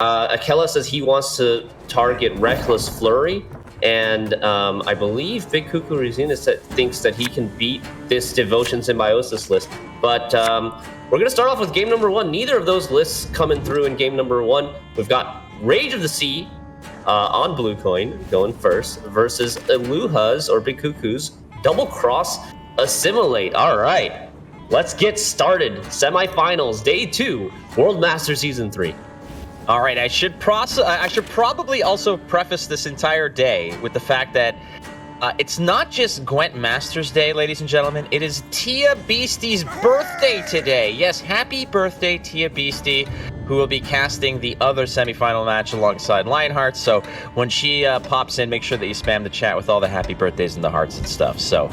Akela says he wants to target Reckless Flurry, and I believe BIGKUKURUZINA thinks that he can beat this Devotion Symbiosis list. But we're going to start off with game number 1. Neither of those lists coming through in game number 1. We've got Rage of the Sea on Blue Coin going first versus Iluha's or BIGKUKU's Double Cross Assimilate. All right, let's get started. Semifinals, day 2, World Masters Season 3. All right, I should probably also preface this entire day with the fact that it's not just Gwent Masters Day, ladies and gentlemen. It is Tia Beastie's birthday today. Yes, happy birthday, Tia Beastie, who will be casting the other semifinal match alongside Lionheart. So when she pops in, make sure that you spam the chat with all the happy birthdays and the hearts and stuff. So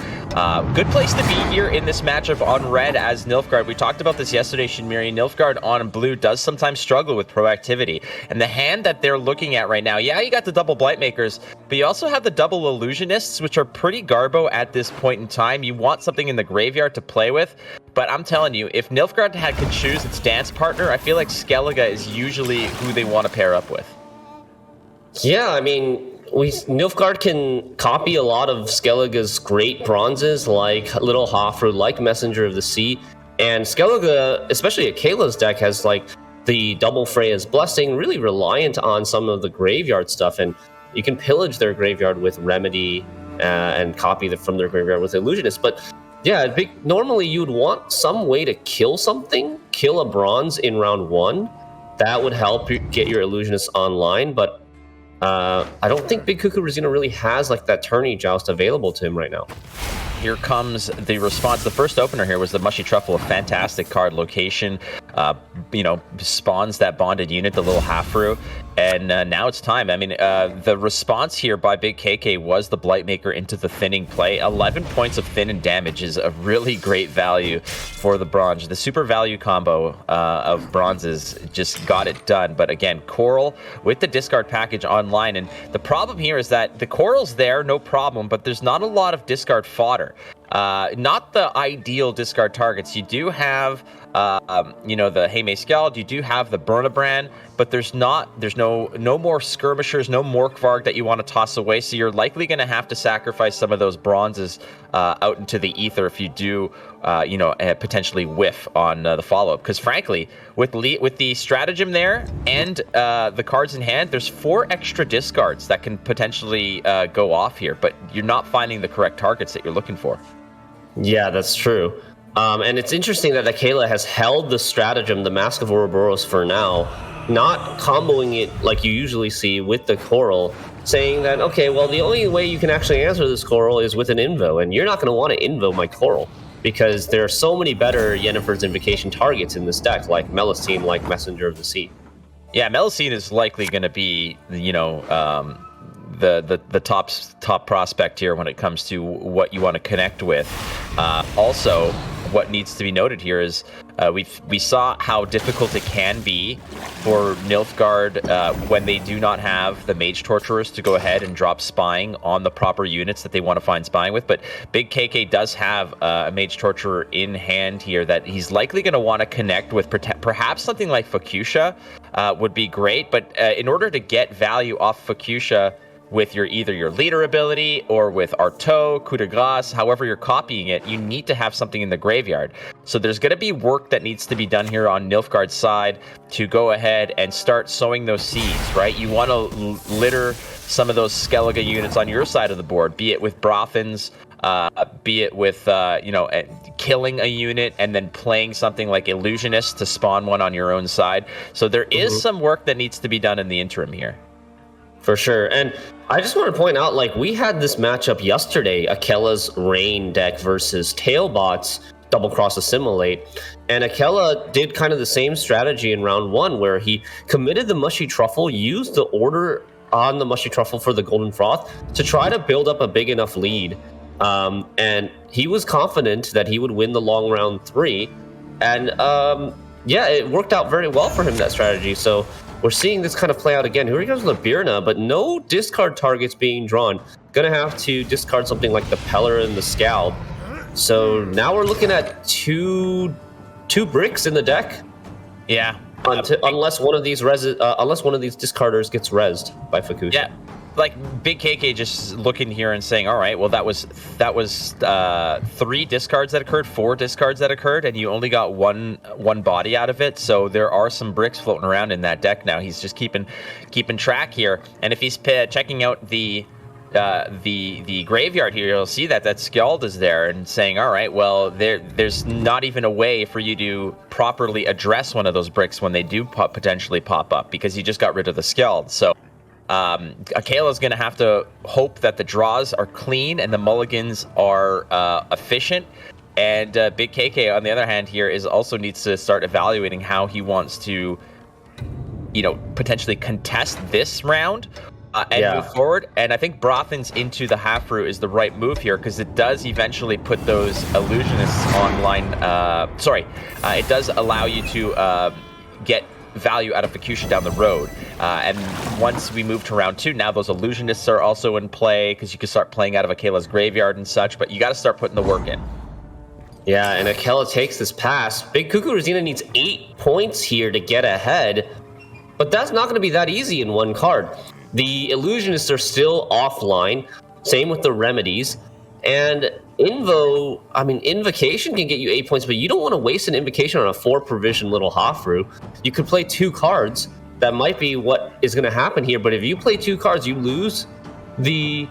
good place to be here in this matchup on red as Nilfgaard. We talked about this yesterday, Shinmiri. Nilfgaard on blue does sometimes struggle with proactivity. And the hand that they're looking at right now, yeah, you got the double Blightmakers, but you also have the double Illusionists, which are pretty garbo at this point in time. You want something in the graveyard to play with. But I'm telling you, if Nilfgaard could choose its dance partner, I feel like Skellige is usually who they want to pair up with. Yeah, I mean, Nilfgaard can copy a lot of Skellige's great bronzes, like Little Hofru, like Messenger of the Sea. And Skellige, especially Akela's deck, has like the double Freya's Blessing, really reliant on some of the graveyard stuff. And you can pillage their graveyard with Remedy and copy from their graveyard with Illusionist. But yeah, normally you'd want some way to kill something, kill a bronze in round 1. That would help you get your Illusionist online, but I don't think BIGKUKURUZINA really has like that tourney joust available to him right now. Here comes the response. The first opener here was the Mushy Truffle, a fantastic card. Location, spawns that bonded unit, the little Hafru. And now it's time. I mean, the response here by Big KK was the Blightmaker into the thinning play. 11 points of thin and damage is a really great value for the bronze. The super value combo of bronzes just got it done. But again, Coral with the discard package online. And the problem here is that the Coral's there, no problem, but there's not a lot of discard fodder. Not the ideal discard targets. You do have, the Heime Skald, you do have the Burnabrand, but there's no more Skirmishers, no Morkvarg that you want to toss away, so you're likely going to have to sacrifice some of those bronzes out into the ether if you do, potentially whiff on the follow-up. Because frankly, with the stratagem there and the cards in hand, there's 4 extra discards that can potentially go off here, but you're not finding the correct targets that you're looking for. Yeah, that's true. And it's interesting that Akela has held the stratagem, the Mask of Ouroboros, for now, not comboing it like you usually see with the Coral, saying that, okay, well, the only way you can actually answer this Coral is with an Invo, and you're not going to want to Invo my Coral, because there are so many better Yennefer's Invocation targets in this deck, like Melusine, like Messenger of the Sea. Yeah, Melusine is likely going to be, the top prospect here when it comes to what you want to connect with. Also, what needs to be noted here is we saw how difficult it can be for Nilfgaard when they do not have the Mage Torturers to go ahead and drop spying on the proper units that they want to find spying with. But Big KK does have a Mage Torturer in hand here that he's likely going to want to connect with. Perhaps something like Fuchsia would be great, but in order to get value off Fuchsia with either your leader ability or with Artaud, Coup de Grace, however you're copying it, you need to have something in the graveyard. So there's going to be work that needs to be done here on Nilfgaard's side to go ahead and start sowing those seeds, right? You want to litter some of those Skellige units on your side of the board, be it with Brothans, be it with, killing a unit and then playing something like Illusionist to spawn one on your own side. So there is some work that needs to be done in the interim here. For sure. And I just want to point out, like, we had this matchup yesterday, Akela's Rain deck versus Tailbot's Double Cross Assimilate. And Akela did kind of the same strategy in round 1, where he committed the Mushy Truffle, used the order on the Mushy Truffle for the Golden Froth to try to build up a big enough lead. And he was confident that he would win the long round 3. And it worked out very well for him, that strategy. So we're seeing this kind of play out again. Here he comes with Birna, but no discard targets being drawn. Gonna have to discard something like the Pellar and the Scald. So now we're looking at two bricks in the deck. Yeah, unless one of these discarders gets rezzed by Fukusha. Yeah, like Big KK just looking here and saying, all right, well that was 3 discards that occurred, 4 discards that occurred, and you only got one body out of it. So there are some bricks floating around in that deck now. He's just keeping track here, and if he's checking out the graveyard here, you'll see that Skjald is there and saying, all right, well, there's not even a way for you to properly address one of those bricks when they do potentially pop up, because you just got rid of the Skjald. So Akela is going to have to hope that the draws are clean and the mulligans are efficient. And Big KK, on the other hand, here also needs to start evaluating how he wants to, potentially contest this round and move forward. And I think Brothen's into the Half-Root is the right move here, because it does eventually put those illusionists online. It does allow you to get value out of Fukusha down the road. And once we move to round 2, now those illusionists are also in play, because you can start playing out of Akela's graveyard and such, but you got to start putting the work in. Yeah, and Akela takes this pass. Big Kukuruzina needs 8 points here to get ahead, but that's not going to be that easy in one card. The illusionists are still offline, same with the remedies, and Invocation can get you 8 points, but you don't want to waste an Invocation on a 4 provision little Hofru. You could play 2 cards. That might be what is going to happen here, but if you play 2 cards, you lose you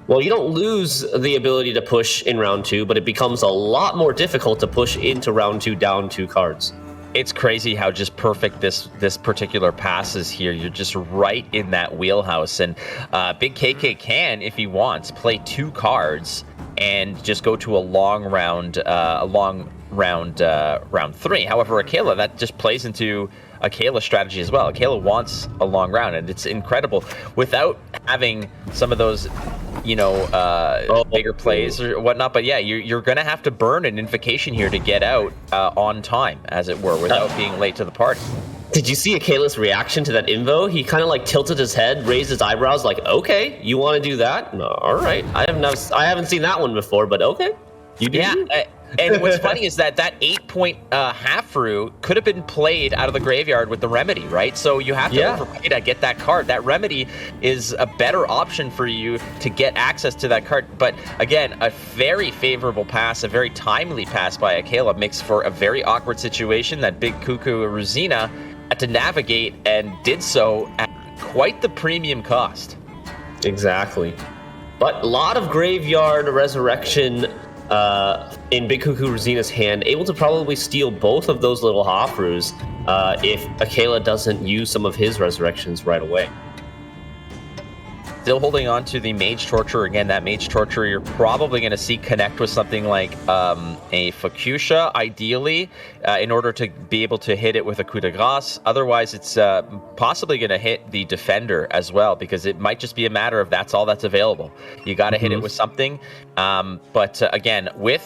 don't lose the ability to push in round 2, but it becomes a lot more difficult to push into round 2 down 2 cards. It's crazy how just perfect this particular pass is here. You're just right in that wheelhouse, and Big KK can, if he wants, play 2 cards and just go to a long round, round 3. However, Akela, that just plays into Akela's strategy as well. Akela wants a long round, and it's incredible without having some of those, bigger plays or whatnot. But yeah, you're going to have to burn an Invocation here to get out on time, as it were, without being late to the party. Did you see Akela's reaction to that invo? He kind of tilted his head, raised his eyebrows, like, okay, you want to do that? No, all right. I haven't seen that one before, but okay. You do. Yeah. And what's funny is that 8-point Half-Root could have been played out of the graveyard with the remedy, right? So you have to overpay to get that card. That remedy is a better option for you to get access to that card. But again, a very favorable pass, a very timely pass by Akela makes for a very awkward situation that Big Kukuruzina had to navigate, and did so at quite the premium cost. Exactly. But a lot of graveyard resurrection in Big Kukuruzina's hand, able to probably steal both of those little Hofrus if Akela doesn't use some of his resurrections right away. Still holding on to the Mage Torture. Again, that Mage Torture you're probably going to see connect with something like a Fukusha, ideally, in order to be able to hit it with a Coup de Grace. Otherwise, it's possibly going to hit the Defender as well, because it might just be a matter of that's all that's available. You got to hit it with something. But again, with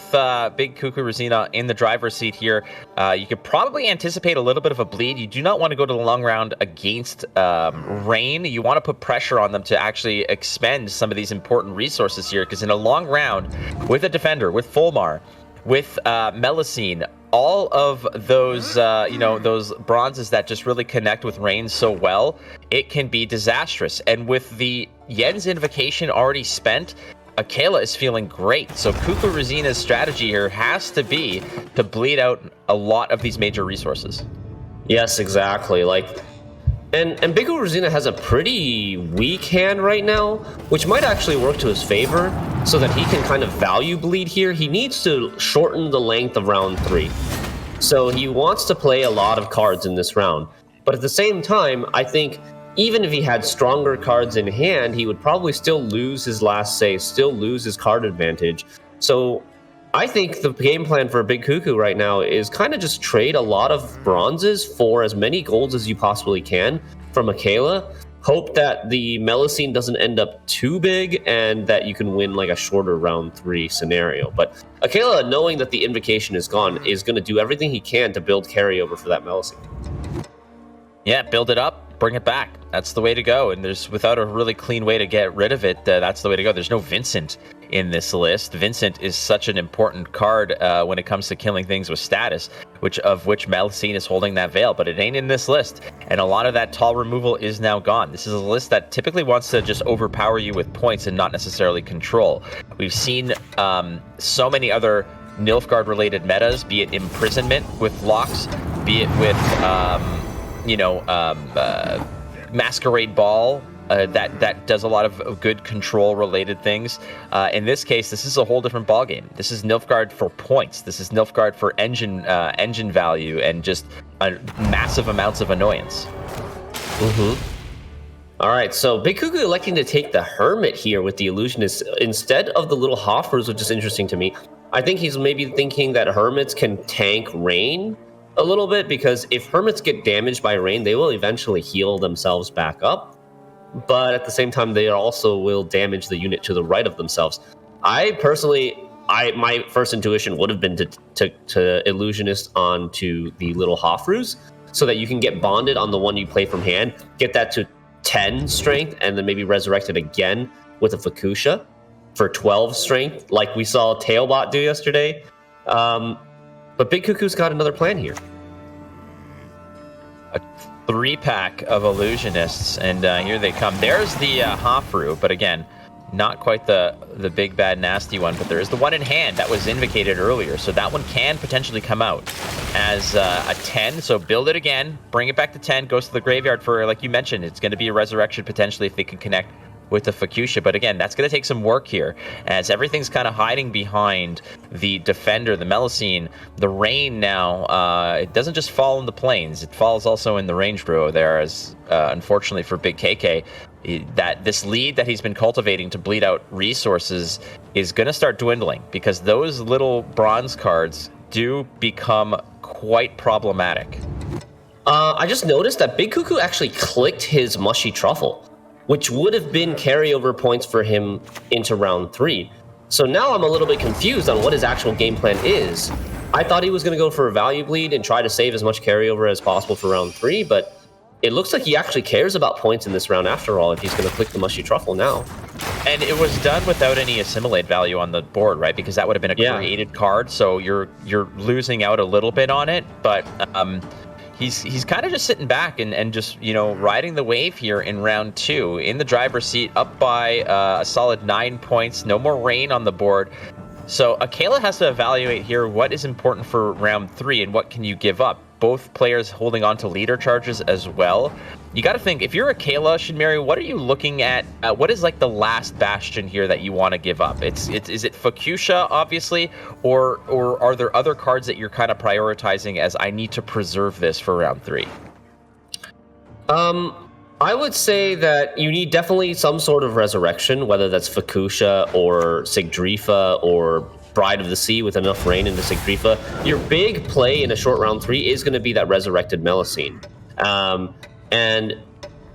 Big Kukuruzina in the driver's seat here, you could probably anticipate a little bit of a bleed. You do not want to go to the long round against Rain. You want to put pressure on them to actually expend some of these important resources here, because in a long round with a Defender, with Fulmar, with Melusine, all of those those bronzes that just really connect with Rain so well, it can be disastrous. And with the Yen's Invocation already spent, Akela is feeling great. So Kukuruzina's strategy here has to be to bleed out a lot of these major resources. Yes, exactly. And Big Kukuruzina has a pretty weak hand right now, which might actually work to his favor, so that he can kind of value bleed here. He needs to shorten the length of round 3. So he wants to play a lot of cards in this round. But at the same time, I think even if he had stronger cards in hand, he would probably still lose his last say, still lose his card advantage. So I think the game plan for Big Kuku right now is kind of just trade a lot of bronzes for as many golds as you possibly can from Akela. Hope that the Melusine doesn't end up too big and that you can win like a shorter round 3 scenario. But Akela, knowing that the Invocation is gone, is going to do everything he can to build carryover for that Melusine. Yeah, build it up, bring it back. That's the way to go. And there's, without a really clean way to get rid of it, that's the way to go. There's no Vincent in this list. Vincent is such an important card when it comes to killing things with status, which Melusine is holding that veil, but it ain't in this list. And a lot of that tall removal is now gone. This is a list that typically wants to just overpower you with points and not necessarily control. We've seen so many other Nilfgaard related metas, be it imprisonment with locks, be it with Masquerade Ball, that does a lot of good control related things. In this case, this is a whole different ballgame. This is Nilfgaard for points. This is Nilfgaard for engine value and just massive amounts of annoyance. All right, so Big Cuckoo electing to take the Hermit here with the Illusionist instead of the little Hoffers, which is interesting to me. I think he's maybe thinking that Hermits can tank Rain a little bit, because if Hermits get damaged by Rain, they will eventually heal themselves back up. But at the same time, they also will damage the unit to the right of themselves. I personally, my first intuition would have been to Illusionist onto the little Hofrus, so that you can get bonded on the one you play from hand, get that to 10 strength, and then maybe resurrect it again with a Fukusha for 12 strength, like we saw Tailbot do yesterday. But Big Cuckoo's got another plan here. A 3-pack of Illusionists, and here they come. There's the Hofru, but again, not quite the big, bad, nasty one, but there is the one in hand that was invocated earlier, so that one can potentially come out as a 10, so build it again, bring it back to 10, goes to the graveyard for, like you mentioned, it's going to be a resurrection potentially if they can connect with the Fukusha, but again, that's going to take some work here, as everything's kind of hiding behind the Defender, the Melusine. The Rain now, it doesn't just fall in the plains, it falls also in the Ranged Row there, as unfortunately for Big KK, that this lead that he's been cultivating to bleed out resources is going to start dwindling, because those little bronze cards do become quite problematic. I just noticed that Big Cuckoo actually clicked his Mushy Truffle, which would have been carryover points for him into round 3. So now I'm a little bit confused on what his actual game plan is. I thought he was going to go for a value bleed and try to save as much carryover as possible for round 3, but it looks like he actually cares about points in this round after all, if he's going to click the Mushy Truffle now. And it was done without any assimilate value on the board, right? Because that would have been a created card, so you're losing out a little bit on it, but he's kind of just sitting back and just, riding the wave here in round 2, in the driver's seat, up by a solid 9 points, no more Rain on the board. So Akela has to evaluate here what is important for round 3 and what can you give up. Both players holding on to leader charges as well. You got to think, if you're Akela, Shinmari, what are you looking at? What is like the last bastion here that you want to give up? Is it Fukusha, obviously, or are there other cards that you're kind of prioritizing as I need to preserve this for round 3? I would say that you need definitely some sort of resurrection, whether that's Fukusha or Sigdrifa or Bride of the Sea with enough Rain into Sigdrifa. Your big play in a short round 3 is going to be that resurrected Melusine. And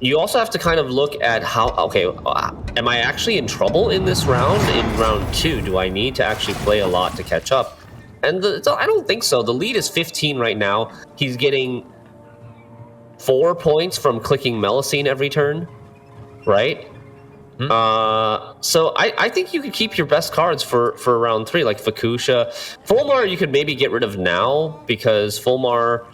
you also have to kind of look at how, am I actually in trouble in this round? In round 2, do I need to actually play a lot to catch up? And I don't think so. The lead is 15 right now. He's getting 4 points from clicking Melusine every turn, right? So I think you could keep your best cards for round 3, like Fukusha. Fulmar you could maybe get rid of now, because Fulmar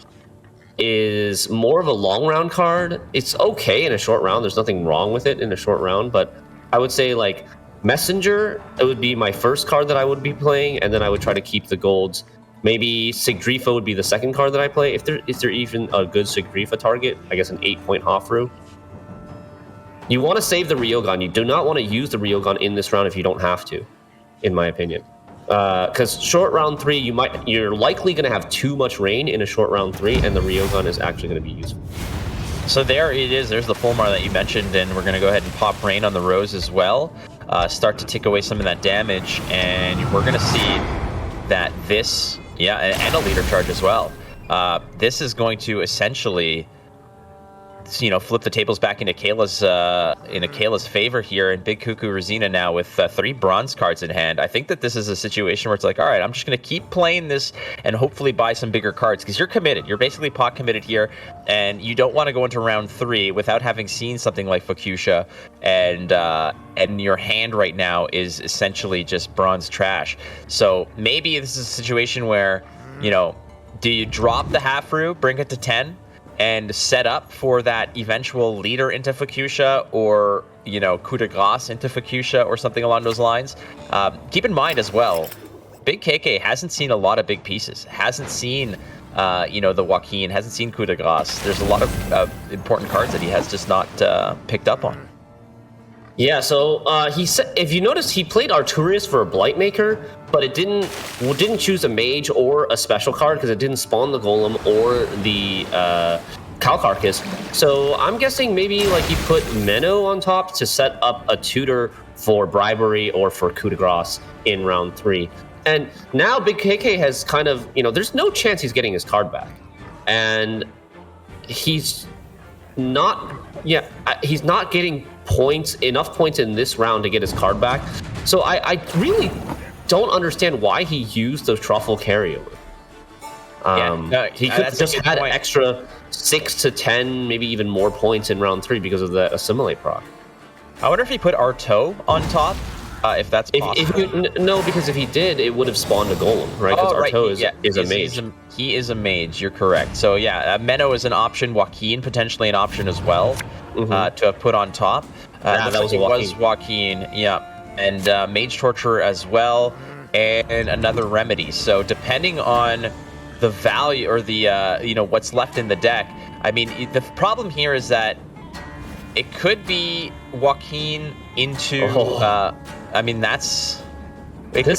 is more of a long round card. It's okay in a short round. There's nothing wrong with it in a short round, but I would say like Messenger, it would be my first card that I would be playing, and then I would try to keep the golds. Maybe Sigdrifa would be the second card that I play, if there even a good Sigdrifa target. I guess an 8-point Hofru. You want to save the Ryogan. You do not want to use the Ryogan in this round if you don't have to, in my opinion. Because short round 3, you're likely going to have too much Rain in a short round 3, and the Ryogan is actually going to be useful. So there it is. There's the Fulmar that you mentioned, and we're going to go ahead and pop Rain on the Rose as well. Start to take away some of that damage, and we're going to see that this, and a leader charge as well. This is going to essentially flip the tables back in AKELA's favor here, and BIGKUKURUZINA now with 3 bronze cards in hand. I think that this is a situation where it's like, all right, I'm just going to keep playing this and hopefully buy some bigger cards, because you're committed. You're basically pot committed here, and you don't want to go into round 3 without having seen something like Fuchsia, and your hand right now is essentially just bronze trash. So maybe this is a situation where, do you drop the Hafru, bring it to 10, and set up for that eventual leader into Fuchsia, or coup de grace into Fuchsia, or something along those lines? Keep in mind as well, Big KK hasn't seen a lot of big pieces. Hasn't seen the Joaquin, hasn't seen coup de grace. There's a lot of important cards that he has just not picked up on. Yeah, so he said, if you notice, he played Arturius for a Blightmaker, but it didn't choose a mage or a special card because it didn't spawn the Golem or the Calcarcus. So I'm guessing maybe like he put Menno on top to set up a tutor for bribery or for coup de grace in round 3. And now Big KK has kind of, there's no chance he's getting his card back, and he's not getting enough points in this round to get his card back. So I really don't understand why he used the Truffle carryover. He could have just had an extra 6 to 10, maybe even more points in round 3 because of the Assimilate proc. I wonder if he put Arto on top, if that's possible. No, because if he did, it would have spawned a Golem, right? Because Arto is a mage. He is a mage, you're correct. So yeah, Menno is an option, Joaquin potentially an option as well, to have put on top. That was Joaquin, yeah. And Mage Torturer as well, and another Remedy. So depending on the value or the what's left in the deck, I mean, the problem here is that it could be Joaquin into could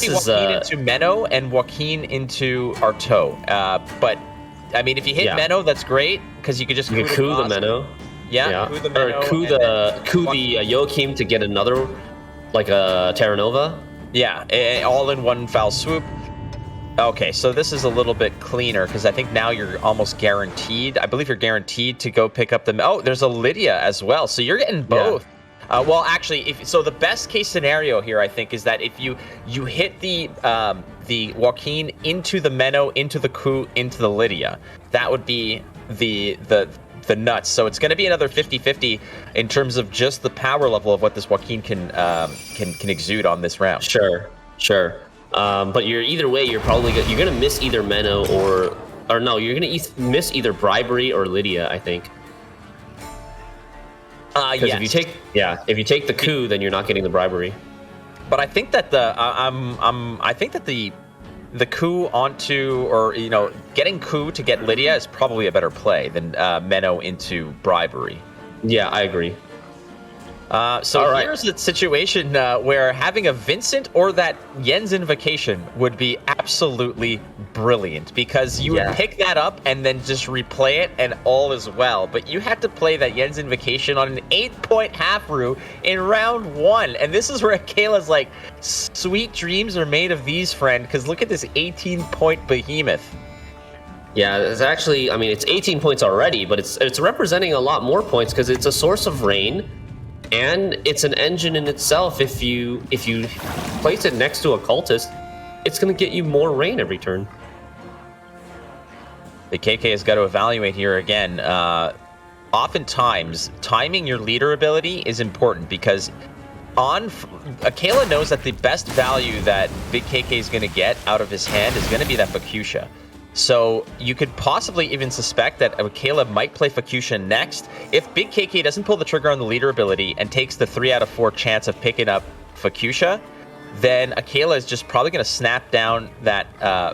be Joaquin into Menno and Joaquin into Arto. But I mean, if you hit Menno, that's great, because you could just coup the Menno. Yeah, coup the Menno, or coup the Joachim to get another, like a Terra Nova. Yeah, all in one foul swoop. Okay, so this is a little bit cleaner, because I think now you're almost guaranteed. I believe you're guaranteed to go pick up the... Oh, there's a Lydia as well, so you're getting both. Yeah. Well, actually, so the best case scenario here, I think, is that if you hit the Joaquin into the Menno, into the coup, into the Lydia, that would be the nuts. So it's going to be another 50-50 in terms of just the power level of what this Joaquin can exude on this round. Sure. But either way, you're gonna miss either Menno or no, you're gonna miss either bribery or Lydia, I think. Because if you take the coup, then you're not getting the bribery. But I think that the coup onto, or getting coup to get Lydia is probably a better play than Menno into bribery. Yeah, I agree. Here's the situation where having a Vincent or that Yen's Invocation would be absolutely brilliant, because you would pick that up and then just replay it and all is well. But you had to play that Yen's Invocation on an 8-point Hafru in round 1. And this is where AKELA's like, sweet dreams are made of these, friend, because look at this 18-point behemoth. Yeah, it's actually, I mean, it's 18 points already, but it's representing a lot more points because it's a source of rain. And it's an engine in itself. If you place it next to a cultist, it's going to get you more rain every turn. The KK has got to evaluate here again. Oftentimes, timing your leader ability is important, because AKELA knows that the best value that Big KK is going to get out of his hand is going to be that Fuchsia. So you could possibly even suspect that AKELA might play Fuchsia next. If Big KK doesn't pull the trigger on the leader ability and takes the 3 out of 4 chance of picking up Fuchsia, then AKELA is just probably going to snap down that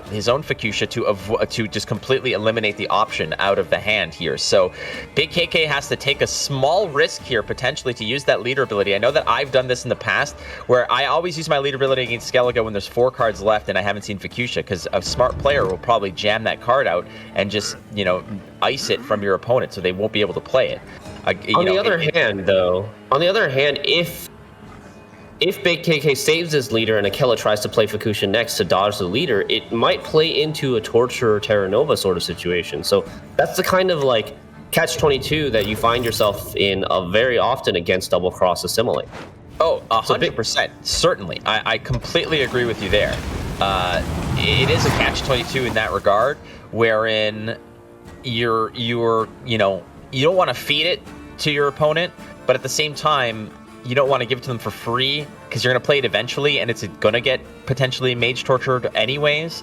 his own Fuchsia to just completely eliminate the option out of the hand here. So Big KK has to take a small risk here potentially to use that leader ability. I know that I've done this in the past, where I always use my leader ability against Skellige when there's 4 cards left and I haven't seen Fuchsia, because a smart player will probably jam that card out and just, ice it from your opponent so they won't be able to play it. On the other hand, if Big KK saves his leader and AKELA tries to play Fuchsia next to dodge the leader, it might play into a Torture or Terra Nova sort of situation. So that's the kind of catch-22 that you find yourself in very often against double cross assimilate. Oh, 100%. Certainly. I completely agree with you there. It is a catch-22 in that regard, wherein you don't want to feed it to your opponent, but at the same time, you don't want to give it to them for free because you're going to play it eventually and it's going to get potentially mage tortured anyways.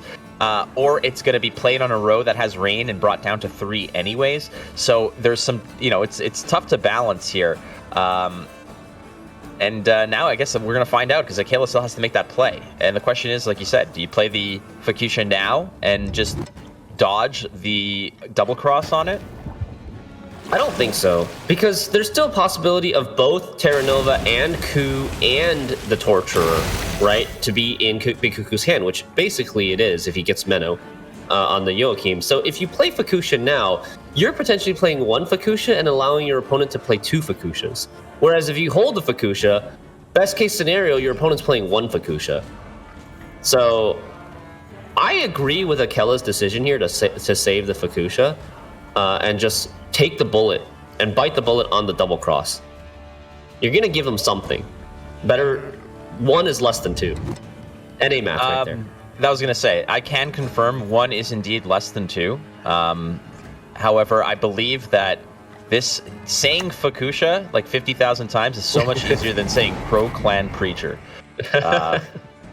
Or it's going to be played on a row that has rain and brought down to 3 anyways. So there's some, it's tough to balance here. And now I guess we're going to find out because AKELA still has to make that play. And the question is, like you said, do you play the Fukusha now and just dodge the double cross on it? I don't think so, because there's still a possibility of both Terra Nova and Ku and the Torturer, right, to be in Big Kuku's hand, which basically it is if he gets Menno on the Joachim. So if you play Fukusha now, you're potentially playing 1 Fukusha and allowing your opponent to play 2 Fukushas. Whereas if you hold the Fukusha, best case scenario, your opponent's playing 1 Fukusha. So I agree with AKELA's decision here to save the Fukusha and just take the bullet and bite the bullet on the double cross. You're going to give them something. Better, 1 is less than 2. NA math right there. That was going to say, I can confirm 1 is indeed less than 2. However, I believe that this saying Fukusha like 50,000 times is so much easier than saying Pro Clan Preacher.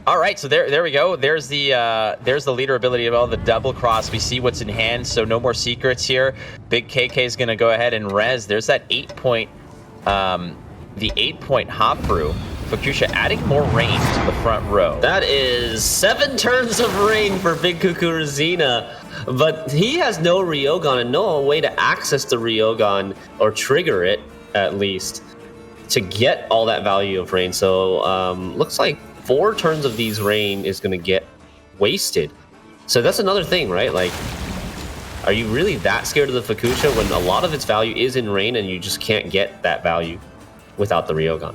All right, so there we go. There's the leader ability of all the double cross. We see what's in hand, so no more secrets here. Big KK is going to go ahead and res. There's that 8-point, the 8-point Hofru. Fukusha adding more rain to the front row. That is 7 turns of rain for Big Kukuruzina, but he has no Ryogan and no way to access the Ryogan or trigger it at least to get all that value of rain. So looks like 4 turns of these rain is going to get wasted. So that's another thing, right? Like, are you really that scared of the Fukusha when a lot of its value is in rain and you just can't get that value without the Ryogan?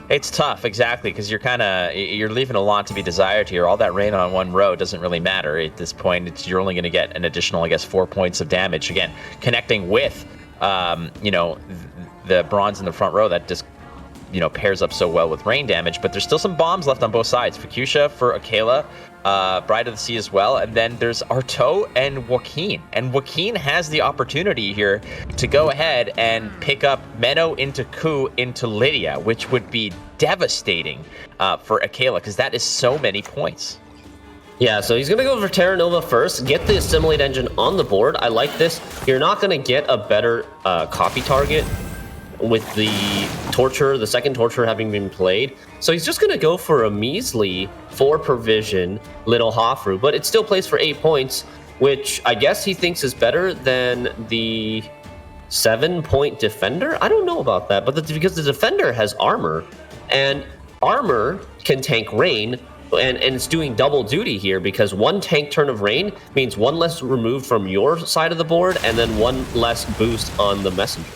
It's tough, exactly, because you're leaving a lot to be desired here. All that rain on 1 row doesn't really matter at this point. You're only going to get an additional, I guess, 4 points of damage. Again, connecting with, the bronze in the front row that just pairs up so well with rain damage, but there's still some bombs left on both sides. Fukusha for AKELA, Bride of the Sea as well, and then there's Artaud and Joaquin. And Joaquin has the opportunity here to go ahead and pick up Menno into Ku into Lydia, which would be devastating for AKELA, because that is so many points. Yeah, so he's going to go for Terra Nova first, get the Assimilate engine on the board. I like this. You're not going to get a better copy target with the Torture, the second Torture having been played. So he's just going to go for a measly 4 provision Little Hofru, but it still plays for 8 points, which I guess he thinks is better than the 7-point Defender. I don't know about that, but because the Defender has armor, and armor can tank rain, and it's doing double duty here because 1 tank turn of rain means 1 less removed from your side of the board and then 1 less boost on the messenger.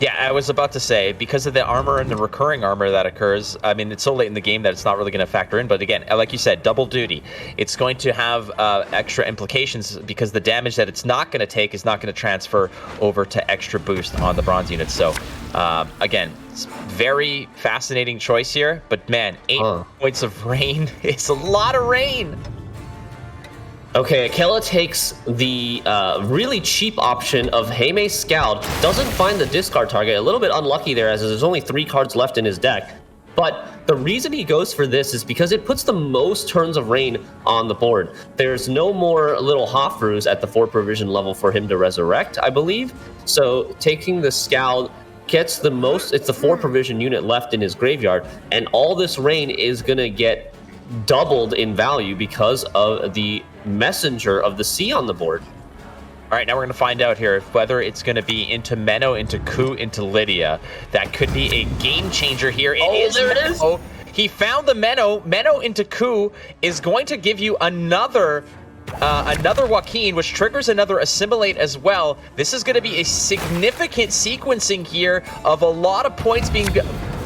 Yeah, I was about to say, because of the armor and the recurring armor that occurs, I mean, it's so late in the game that it's not really going to factor in. But again, like you said, double duty. It's going to have extra implications because the damage that it's not going to take is not going to transfer over to extra boost on the bronze units. So, again, it's very fascinating choice here. But man, 8 points of rain. It's a lot of rain. Okay, AKELA takes the really cheap option of Heimei Scald. Doesn't find the discard target. A little bit unlucky there as there's only 3 cards left in his deck. But the reason he goes for this is because it puts the most turns of rain on the board. There's no more little Hofrus at the 4 provision level for him to resurrect, I believe. So taking the Scald gets the most, it's the 4 provision unit left in his graveyard. And all this rain is going to get doubled in value because of the Messenger of the Sea on the board. All right, now we're going to find out here whether it's going to be into Menno, into Ku, into Lydia. That could be a game changer here. There it is. He found the Menno. Menno into Ku is going to give you another Joaquin, which triggers another Assimilate as well. This is going to be a significant sequencing here of a lot of points being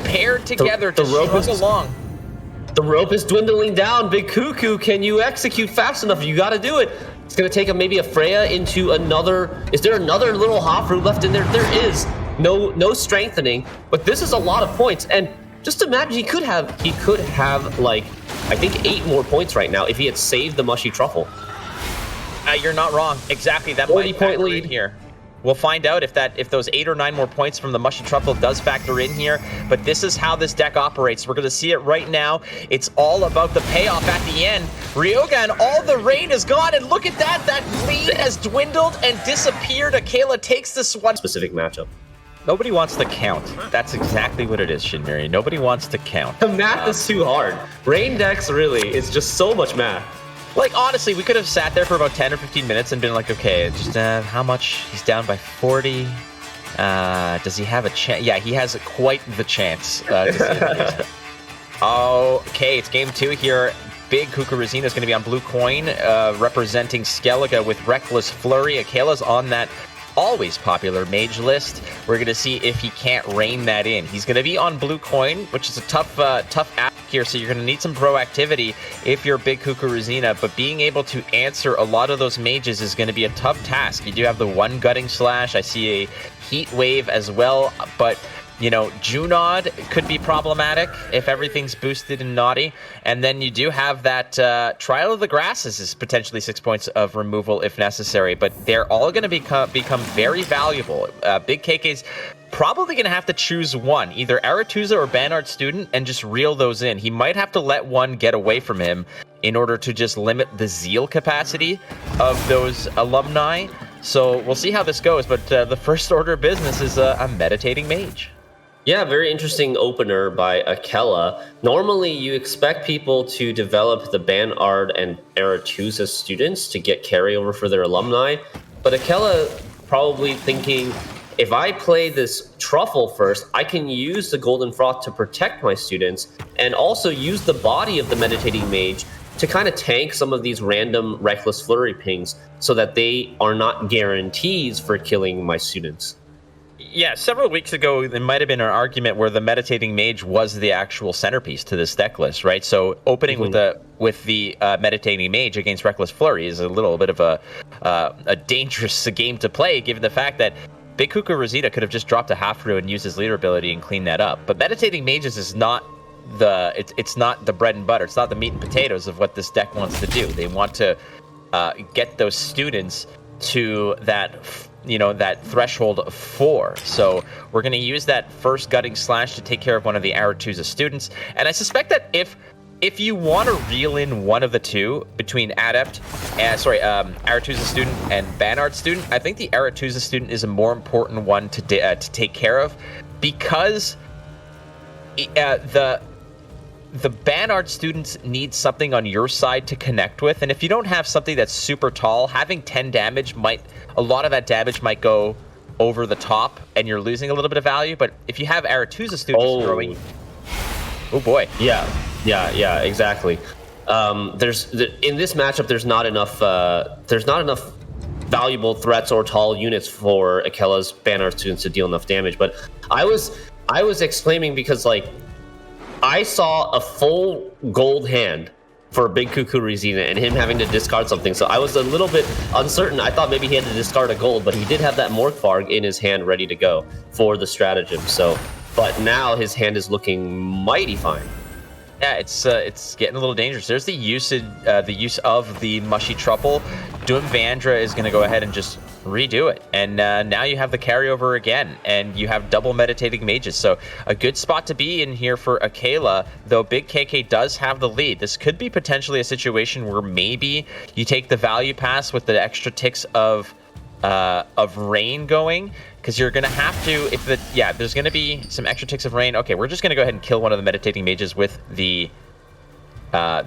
paired together to shrug along. The rope is dwindling down. Big Cuckoo, can you execute fast enough? You got to do it. It's going to take maybe a Freya into another... Is there another little Hofru left in there? There is. No strengthening, but this is a lot of points. And just imagine he could have like, I think 8 more points right now if he had saved the Mushy Truffle. You're not wrong. Exactly. That 40-point lead here. We'll find out if those 8 or 9 more points from the Mushy Truffle does factor in here. But this is how this deck operates. We're going to see it right now. It's all about the payoff at the end. Ryoga and all the rain is gone. And look at that. That lead has dwindled and disappeared. Akela takes this one. Specific matchup. Nobody wants to count. That's exactly what it is, Shinmiri. Nobody wants to count. The math is too hard. Rain decks really is just so much math. Like, honestly, we could have sat there for about 10 or 15 minutes and been like, okay, just how much? He's down by 40. Does he have a chance? Yeah, he has quite the chance. Okay, it's game 2 here. BIGKUKURUZINA is going to be on blue coin, representing Skellige with Reckless Flurry. Akela's on that always popular mage list. We're going to see if he can't rein that in. He's going to be on blue coin, which is a tough app here, so you're going to need some proactivity if you're BIGKUKURUZINA, but being able to answer a lot of those mages is going to be a tough task. You do have the 1 Gutting Slash. I see a Heat Wave as well, but you know, Junod could be problematic if everything's boosted and naughty. And then you do have that Trial of the Grasses is potentially 6 points of removal if necessary. But they're all going to become very valuable. Big KK's probably going to have to choose one, either Aretuza or Banart Student, and just reel those in. He might have to let one get away from him in order to just limit the zeal capacity of those alumni. So we'll see how this goes. But the first order of business is a Meditating Mage. Yeah, very interesting opener by Akela. Normally, you expect people to develop the Banart and Aretuza students to get carryover for their alumni, but Akela probably thinking, if I play this Truffle first, I can use the Golden Froth to protect my students, and also use the body of the Meditating Mage to kind of tank some of these random Reckless Flurry pings, so that they are not guarantees for killing my students. Yeah, several weeks ago, there might have been an argument where the Meditating Mage was the actual centerpiece to this deck list, right? So opening with the Meditating Mage against Reckless Flurry is a little bit of a dangerous game to play, given the fact that BIGKUKURUZINA could have just dropped a Hofru and used his leader ability and cleaned that up. But Meditating Mages is not it's not the bread and butter. It's not the meat and potatoes of what this deck wants to do. They want to get those students to that threshold of 4. So we're going to use that first Gutting Slash to take care of one of the Aretuza students. And I suspect that if you want to reel in one of the two between Aretuza student and Banart student, I think the Aretuza student is a more important one to take care of, because the Banart students need something on your side to connect with, and if you don't have something that's super tall, having 10 damage a lot of that damage might go over the top, and you're losing a little bit of value. But if you have Aretuza students throwing, oh boy, yeah, exactly. In this matchup, there's not enough valuable threats or tall units for Akela's Banart students to deal enough damage. But I was exclaiming because, like, I saw a full gold hand for BIGKUKURUZINA and him having to discard something. So I was a little bit uncertain. I thought maybe he had to discard a gold, but he did have that Morkvarg in his hand ready to go for the stratagem. So, but now his hand is looking mighty fine. Yeah, it's getting a little dangerous. There's the use of the Mushy Truffle. Doom Vandra is going to go ahead and just redo it, and now you have the carryover again, and you have double Meditating Mages. So a good spot to be in here for Akela, though Big KK does have the lead. This could be potentially a situation where maybe you take the value pass with the extra ticks of rain going, because you're going to have to, there's going to be some extra ticks of rain. Okay, we're just going to go ahead and kill one of the Meditating Mages with the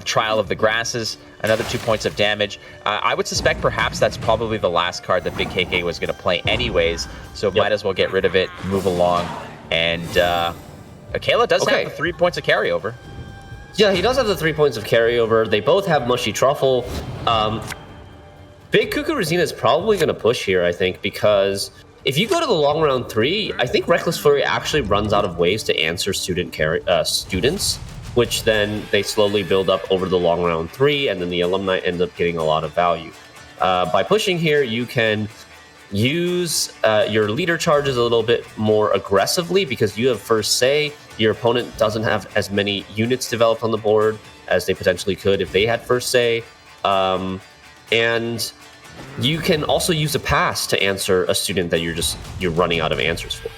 Trial of the Grasses, another 2 points of damage. I would suspect perhaps that's probably the last card that Big KK was going to play anyways, so might as well get rid of it, move along. And Akela does have the 3 points of carryover. Yeah, he does have the 3 points of carryover. They both have Mushy Truffle. BIGKUKURUZINA is probably going to push here, I think, because if you go to the long round 3, I think Reckless Flurry actually runs out of ways to answer students, which then they slowly build up over the long round 3, and then the alumni end up getting a lot of value. By pushing here, you can use your leader charges a little bit more aggressively because you have first say. Your opponent doesn't have as many units developed on the board as they potentially could if they had first say. And you can also use a pass to answer a student that you're running out of answers for.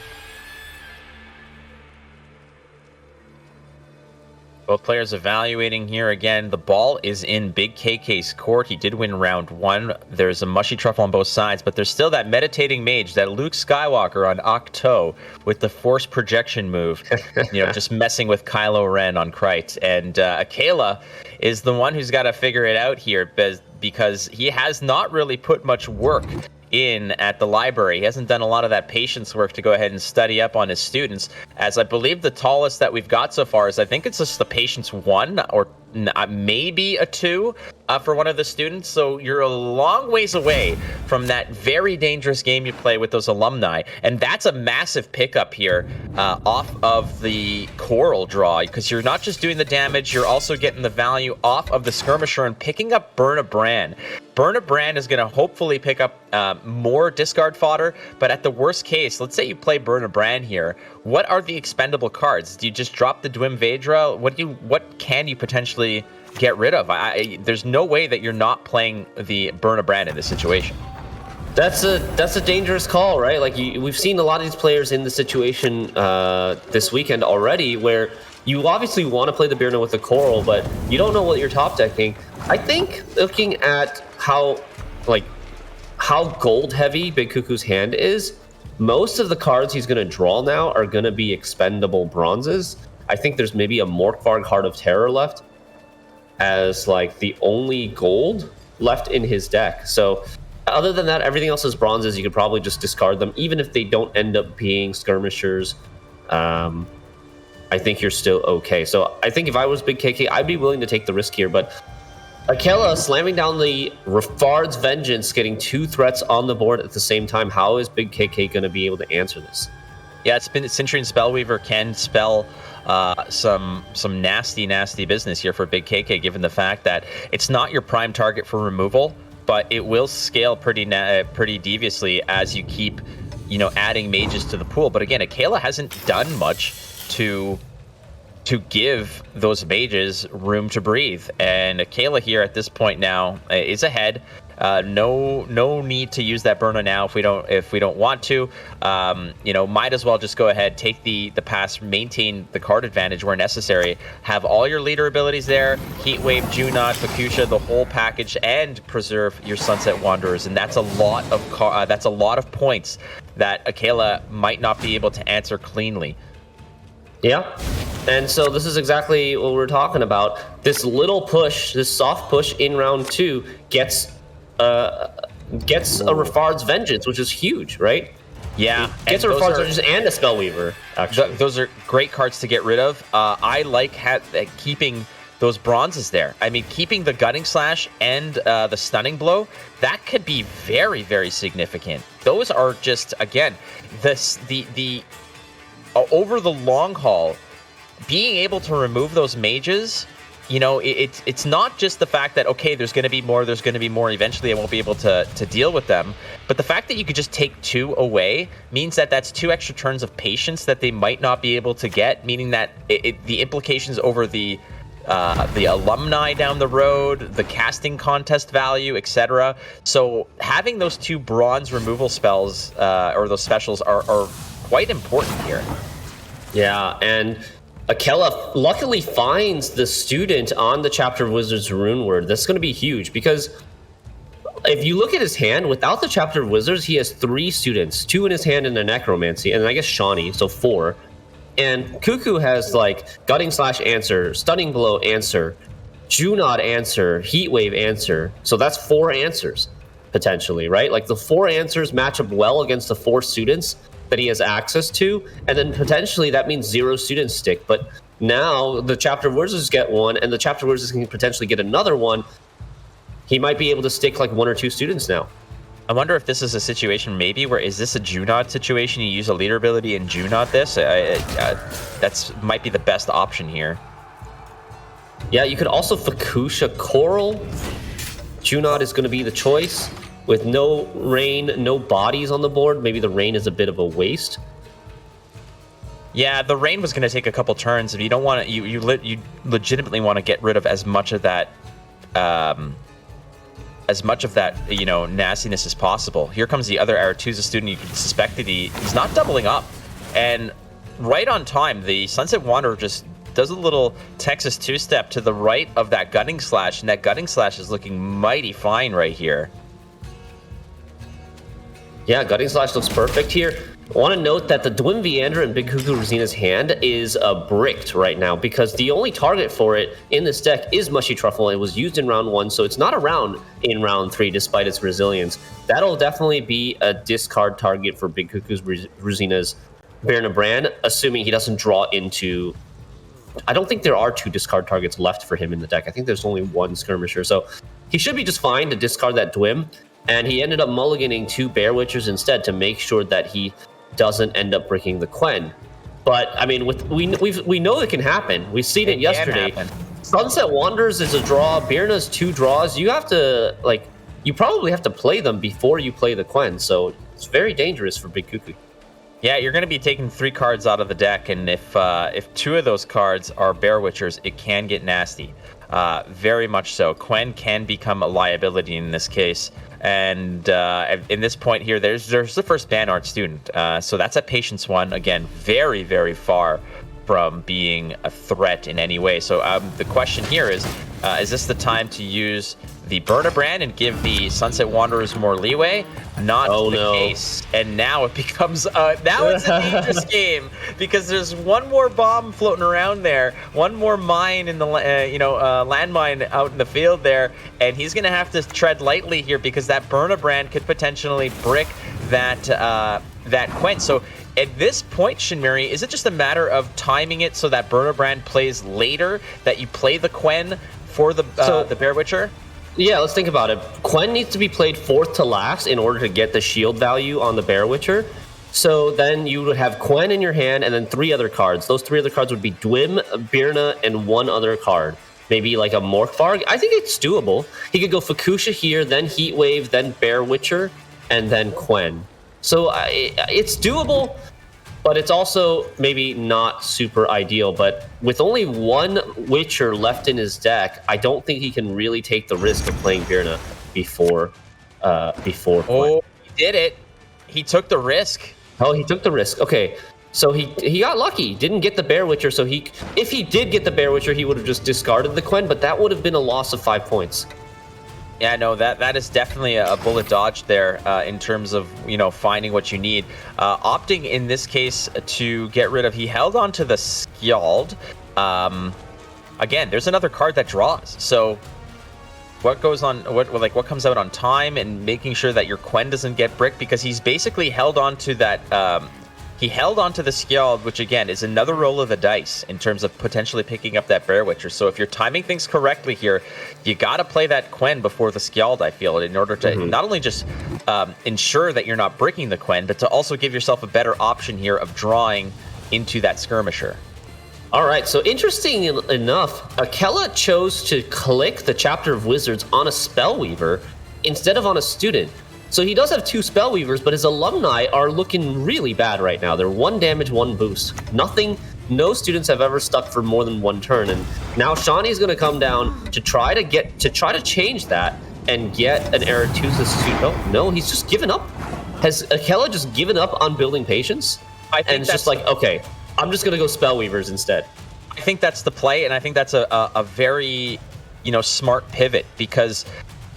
Both players evaluating here again. The ball is in Big KK's court. He did win round 1. There's a mushy truffle on both sides, but there's still that meditating mage, that Luke Skywalker on Octo with the force projection move, just messing with Kylo Ren on Krite. And Akela is the one who's got to figure it out here because he has not really put much work in at the library. He hasn't done a lot of that patience work to go ahead and study up on his students, as I believe the tallest that we've got so far is, I think it's just the patience 1 or maybe a 2 for one of the students. So you're a long ways away from that very dangerous game you play with those alumni, and that's a massive pickup here off of the coral draw, because you're not just doing the damage, you're also getting the value off of the skirmisher and picking up Burn a Brand. Burn a Brand is going to hopefully pick up more discard fodder, but at the worst case, let's say you play Burn a Brand here, what are the expendable cards? Do you just drop the Dwim Vedra? What can you potentially get rid of? There's no way that you're not playing the Burn a Brand in this situation. That's a dangerous call, right? Like we've seen a lot of these players in the situation this weekend already, where you obviously want to play the Birna with the Coral, but you don't know what you're top decking. I think looking at how gold heavy Big Kuku's hand is, most of the cards he's going to draw now are going to be expendable bronzes. I think there's maybe a Morkvarg Heart of Terror left as like the only gold left in his deck. So other than that, everything else is bronzes. You could probably just discard them, even if they don't end up being skirmishers. I think you're still okay. So I think if I was Big KK, I'd be willing to take the risk here. But Akela slamming down the Rafard's Vengeance, getting 2 threats on the board at the same time. How is Big KK going to be able to answer this? Yeah, it's been Centurion Spellweaver can spell some nasty business here for Big KK, given the fact that it's not your prime target for removal, but it will scale pretty deviously as you keep adding mages to the pool. But again, Akela hasn't done much to give those mages room to breathe, and Akela here at this point now is ahead. No need to use that burner now if we don't want to. Might as well just go ahead, take the pass, maintain the card advantage where necessary, have all your leader abilities there, Heatwave, Junod, Fukusha, the whole package, and preserve your Sunset Wanderers. And that's a lot of points that Akela might not be able to answer cleanly. Yeah, and so this is exactly what we're talking about. This little push, this soft push in round 2 gets a Rafard's Vengeance, which is huge, right? Yeah, gets a Rafard's Vengeance and a Spellweaver, actually. Those are great cards to get rid of. I like keeping those bronzes there. I mean, keeping the Gutting Slash and the Stunning Blow, that could be very, very significant. Those are just, again, the over the long haul, being able to remove those mages, it's not just the fact that, okay, there's going to be more, eventually I won't be able to deal with them, but the fact that you could just take 2 away means that that's 2 extra turns of patience that they might not be able to get, meaning that the implications over the alumni down the road, the casting contest value, etc. So having those 2 bronze removal spells or those specials are quite important here. Yeah, and Akela luckily finds the student on the Chapter of Wizards Rune Word. That's going to be huge, because if you look at his hand, without the Chapter of Wizards, he has 3 students, 2 in his hand and a Necromancy, and I guess Shawnee, so 4. And Kuku has like Gutting Slash answer, Stunning Blow answer, Junod answer, Heatwave answer. So that's 4 answers, potentially, right? Like the 4 answers match up well against the 4 students that he has access to, and then potentially that means 0 students stick. But now the Chapter of Wizards get 1, and the Chapter of Wizards can potentially get another one. He might be able to stick like 1 or 2 students now. I wonder if this is a situation maybe where, is this a Junod situation? You use a leader ability and Junod this? That's might be the best option here. Yeah, you could also Fukusha Coral, Junod is going to be the choice. With no rain, no bodies on the board, maybe the rain is a bit of a waste. Yeah, the rain was going to take a couple turns. If you don't want to, you legitimately want to get rid of as much of that, nastiness as possible. Here comes the other Aretuza student. You can suspect that he's not doubling up, and right on time, the Sunset Wanderer just does a little Texas two-step to the right of that Gutting Slash, and that Gutting Slash is looking mighty fine right here. Yeah, Gutting Slash looks perfect here. I want to note that the Dwim Viander in Big Kukuruzina's hand is bricked right now because the only target for it in this deck is Mushy Truffle. It was used in round 1, so it's not around in round 3 despite its resilience. That'll definitely be a discard target for Big Kukuruzina's Birna Brand, assuming he doesn't draw into... I don't think there are 2 discard targets left for him in the deck. I think there's only 1 Skirmisher, so he should be just fine to discard that Dwim. And he ended up mulliganing 2 Bear Witchers instead to make sure that he doesn't end up breaking the Quen. But I mean, we know it can happen. We've seen it yesterday. Sunset Wanderers is a draw. Birna's 2 draws. You have to you probably have to play them before you play the Quen. So it's very dangerous for Big Kuku. Yeah, you're going to be taking 3 cards out of the deck, and if 2 of those cards are Bear Witchers, it can get nasty. Very much so. Quen can become a liability in this case. And in this point here, there's the first ban art student. So that's at Patience 1. Again, very, very far from being a threat in any way. So the question here is this the time to use the Birna Brand and give the Sunset Wanderers more leeway? Not the case. And now it becomes now it's a dangerous game because there's one more bomb floating around there, one more mine in the landmine out in the field there, and he's gonna have to tread lightly here because that Birna Brand could potentially brick that Quen. So at this point, Shinmiri, is it just a matter of timing it so that Birna Brand plays later, that you play the Quen for the Bear Witcher? Yeah, let's think about it. Quen needs to be played 4th to last in order to get the shield value on the Bear Witcher. So then you would have Quen in your hand and then 3 other cards. Those 3 other cards would be Dwim, Birna, and 1 other card. Maybe like a Morkvarg. I think it's doable. He could go Fukusha here, then Heatwave, then Bear Witcher, and then Quen. So it's doable, but it's also maybe not super ideal. But with only 1 Witcher left in his deck, I don't think he can really take the risk of playing Birna before Quen. Oh, he did it. He took the risk. Oh, he took the risk. Okay, so he got lucky. Didn't get the Bear Witcher. So if he did get the Bear Witcher, he would have just discarded the Quen, but that would have been a loss of 5 points. Yeah, no, that is definitely a bullet dodge there in terms of, finding what you need. Opting in this case to get rid of, he held on to the Skjald. Again, there's another card that draws. So what goes on, what comes out on time and making sure that your Quen doesn't get bricked, because he's basically held on to that, he held onto the Skjald, which again is another roll of the dice in terms of potentially picking up that Bear Witcher. So if you're timing things correctly here, you got to play that Quen before the Skjald, I feel, in order to not only just ensure that you're not breaking the Quen, but to also give yourself a better option here of drawing into that Skirmisher. All right, so interesting enough, Akela chose to click the Chapter of Wizards on a Spellweaver instead of on a student. So he does have 2 Spellweavers, but his alumni are looking really bad right now. They're 1 damage, 1 boost. No students have ever stuck for more than 1 turn, and now Shawnee's going to come down to try to change that and get an Aretuza student. No, he's just given up. Has Akela just given up on building patience? I think it's just like, okay, I'm just going to go Spellweavers instead. I think that's the play, and I think that's a very, smart pivot, because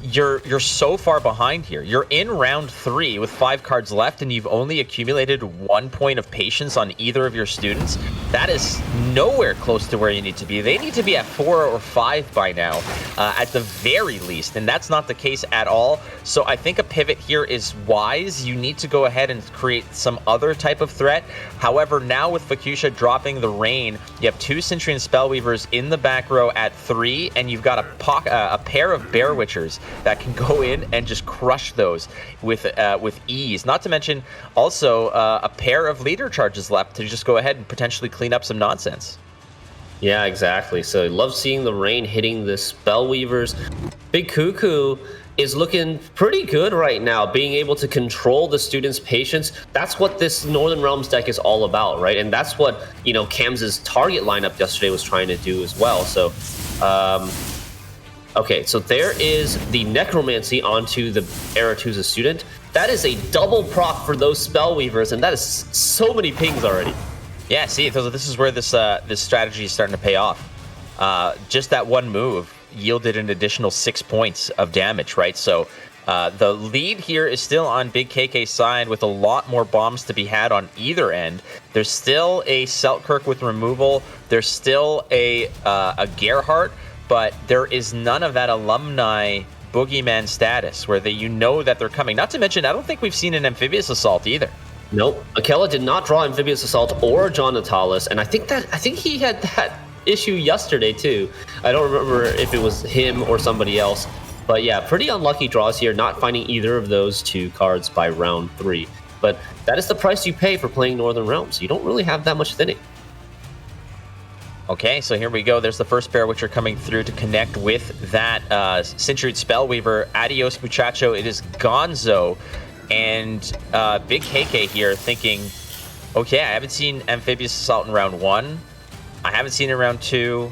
you're so far behind here. You're in round 3 with 5 cards left, and you've only accumulated 1 point of patience on either of your students. That is nowhere close to where you need to be. They need to be at 4 or 5 by now, at the very least, and that's not the case at all. So I think a pivot here is wise. You need to go ahead and create some other type of threat. However, now with Fukusha dropping the rain, you have 2 Centurion Spellweavers in the back row at 3, and you've got a pair of Bear Witchers that can go in and just crush those with ease. Not to mention also a pair of leader charges left to just go ahead and potentially clean up some nonsense. Yeah, exactly. So I love seeing the rain hitting the Spellweavers. Big Cuckoo is looking pretty good right now, being able to control the students' patience. That's what this Northern Realms deck is all about, right? And that's what, you know, Cam's target lineup yesterday was trying to do as well. So, okay, so there is the Necromancy onto the Aretuza student. That is a double proc for those Spellweavers, and that is so many pings already. Yeah, see, this is where this strategy is starting to pay off. Just that one move yielded an additional 6 points of damage, right? So the lead here is still on Big KK's side with a lot more bombs to be had on either end. There's still a Selkirk with removal. There's still a Gerhardt, but there is none of that alumni boogeyman status where you know that they're coming. Not to mention, I don't think we've seen an amphibious assault either. Nope. Akela did not draw Amphibious Assault or John Natalis, and I think he had that issue yesterday too. I don't remember if it was him or somebody else, but yeah, pretty unlucky draws here, not finding either of those two cards by round 3. But that is the price you pay for playing Northern Realms. You don't really have that much thinning. Okay, so here we go. There's the first pair which are coming through to connect with that Centuried Spellweaver. Adios, muchacho. It is Gonzo. And Big KK here thinking, okay, I haven't seen Amphibious Assault in round 1. I haven't seen it in round 2.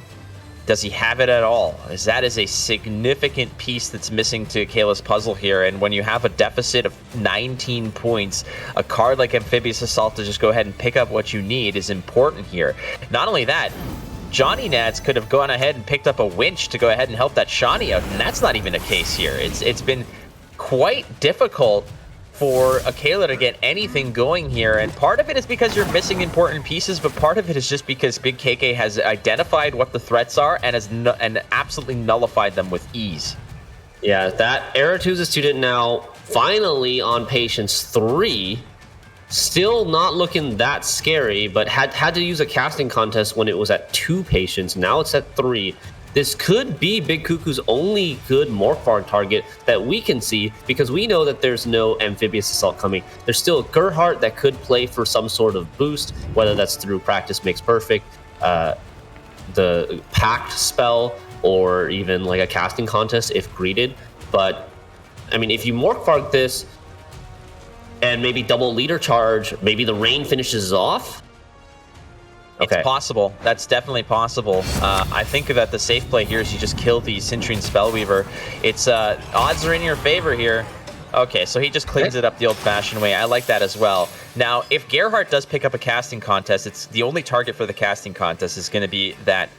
Does he have it at all? That is a significant piece that's missing to Akela's puzzle here. And when you have a deficit of 19 points, a card like Amphibious Assault to just go ahead and pick up what you need is important here. Not only that, Johnny Nats could have gone ahead and picked up a winch to go ahead and help that Shawnee out, and that's not even the case here. It's been quite difficult for Akela to get anything going here, and part of it is because you're missing important pieces, but part of it is just because Big KK has identified what the threats are and has absolutely nullified them with ease. Yeah, that Aretuza student now finally on Patience 3. Still not looking that scary, but had to use a casting contest when it was at 2 Patience. Now it's at 3. This could be Big Cuckoo's only good Morkvarg target that we can see, because we know that there's no Amphibious Assault coming. There's still a Gerhardt that could play for some sort of boost, whether that's through Practice Makes Perfect, the Pact spell, or even like a casting contest if greeted. But, I mean, if you Morkvarg this and maybe double leader charge, maybe the rain finishes off. Okay. It's possible. That's definitely possible. I think that the safe play here is you just kill the Centurion Spellweaver. It's odds are in your favor here. Okay, so he just cleans it up the old-fashioned way. I like that as well. Now, if Gerhardt does pick up a casting contest, it's the only target for the casting contest is going to be that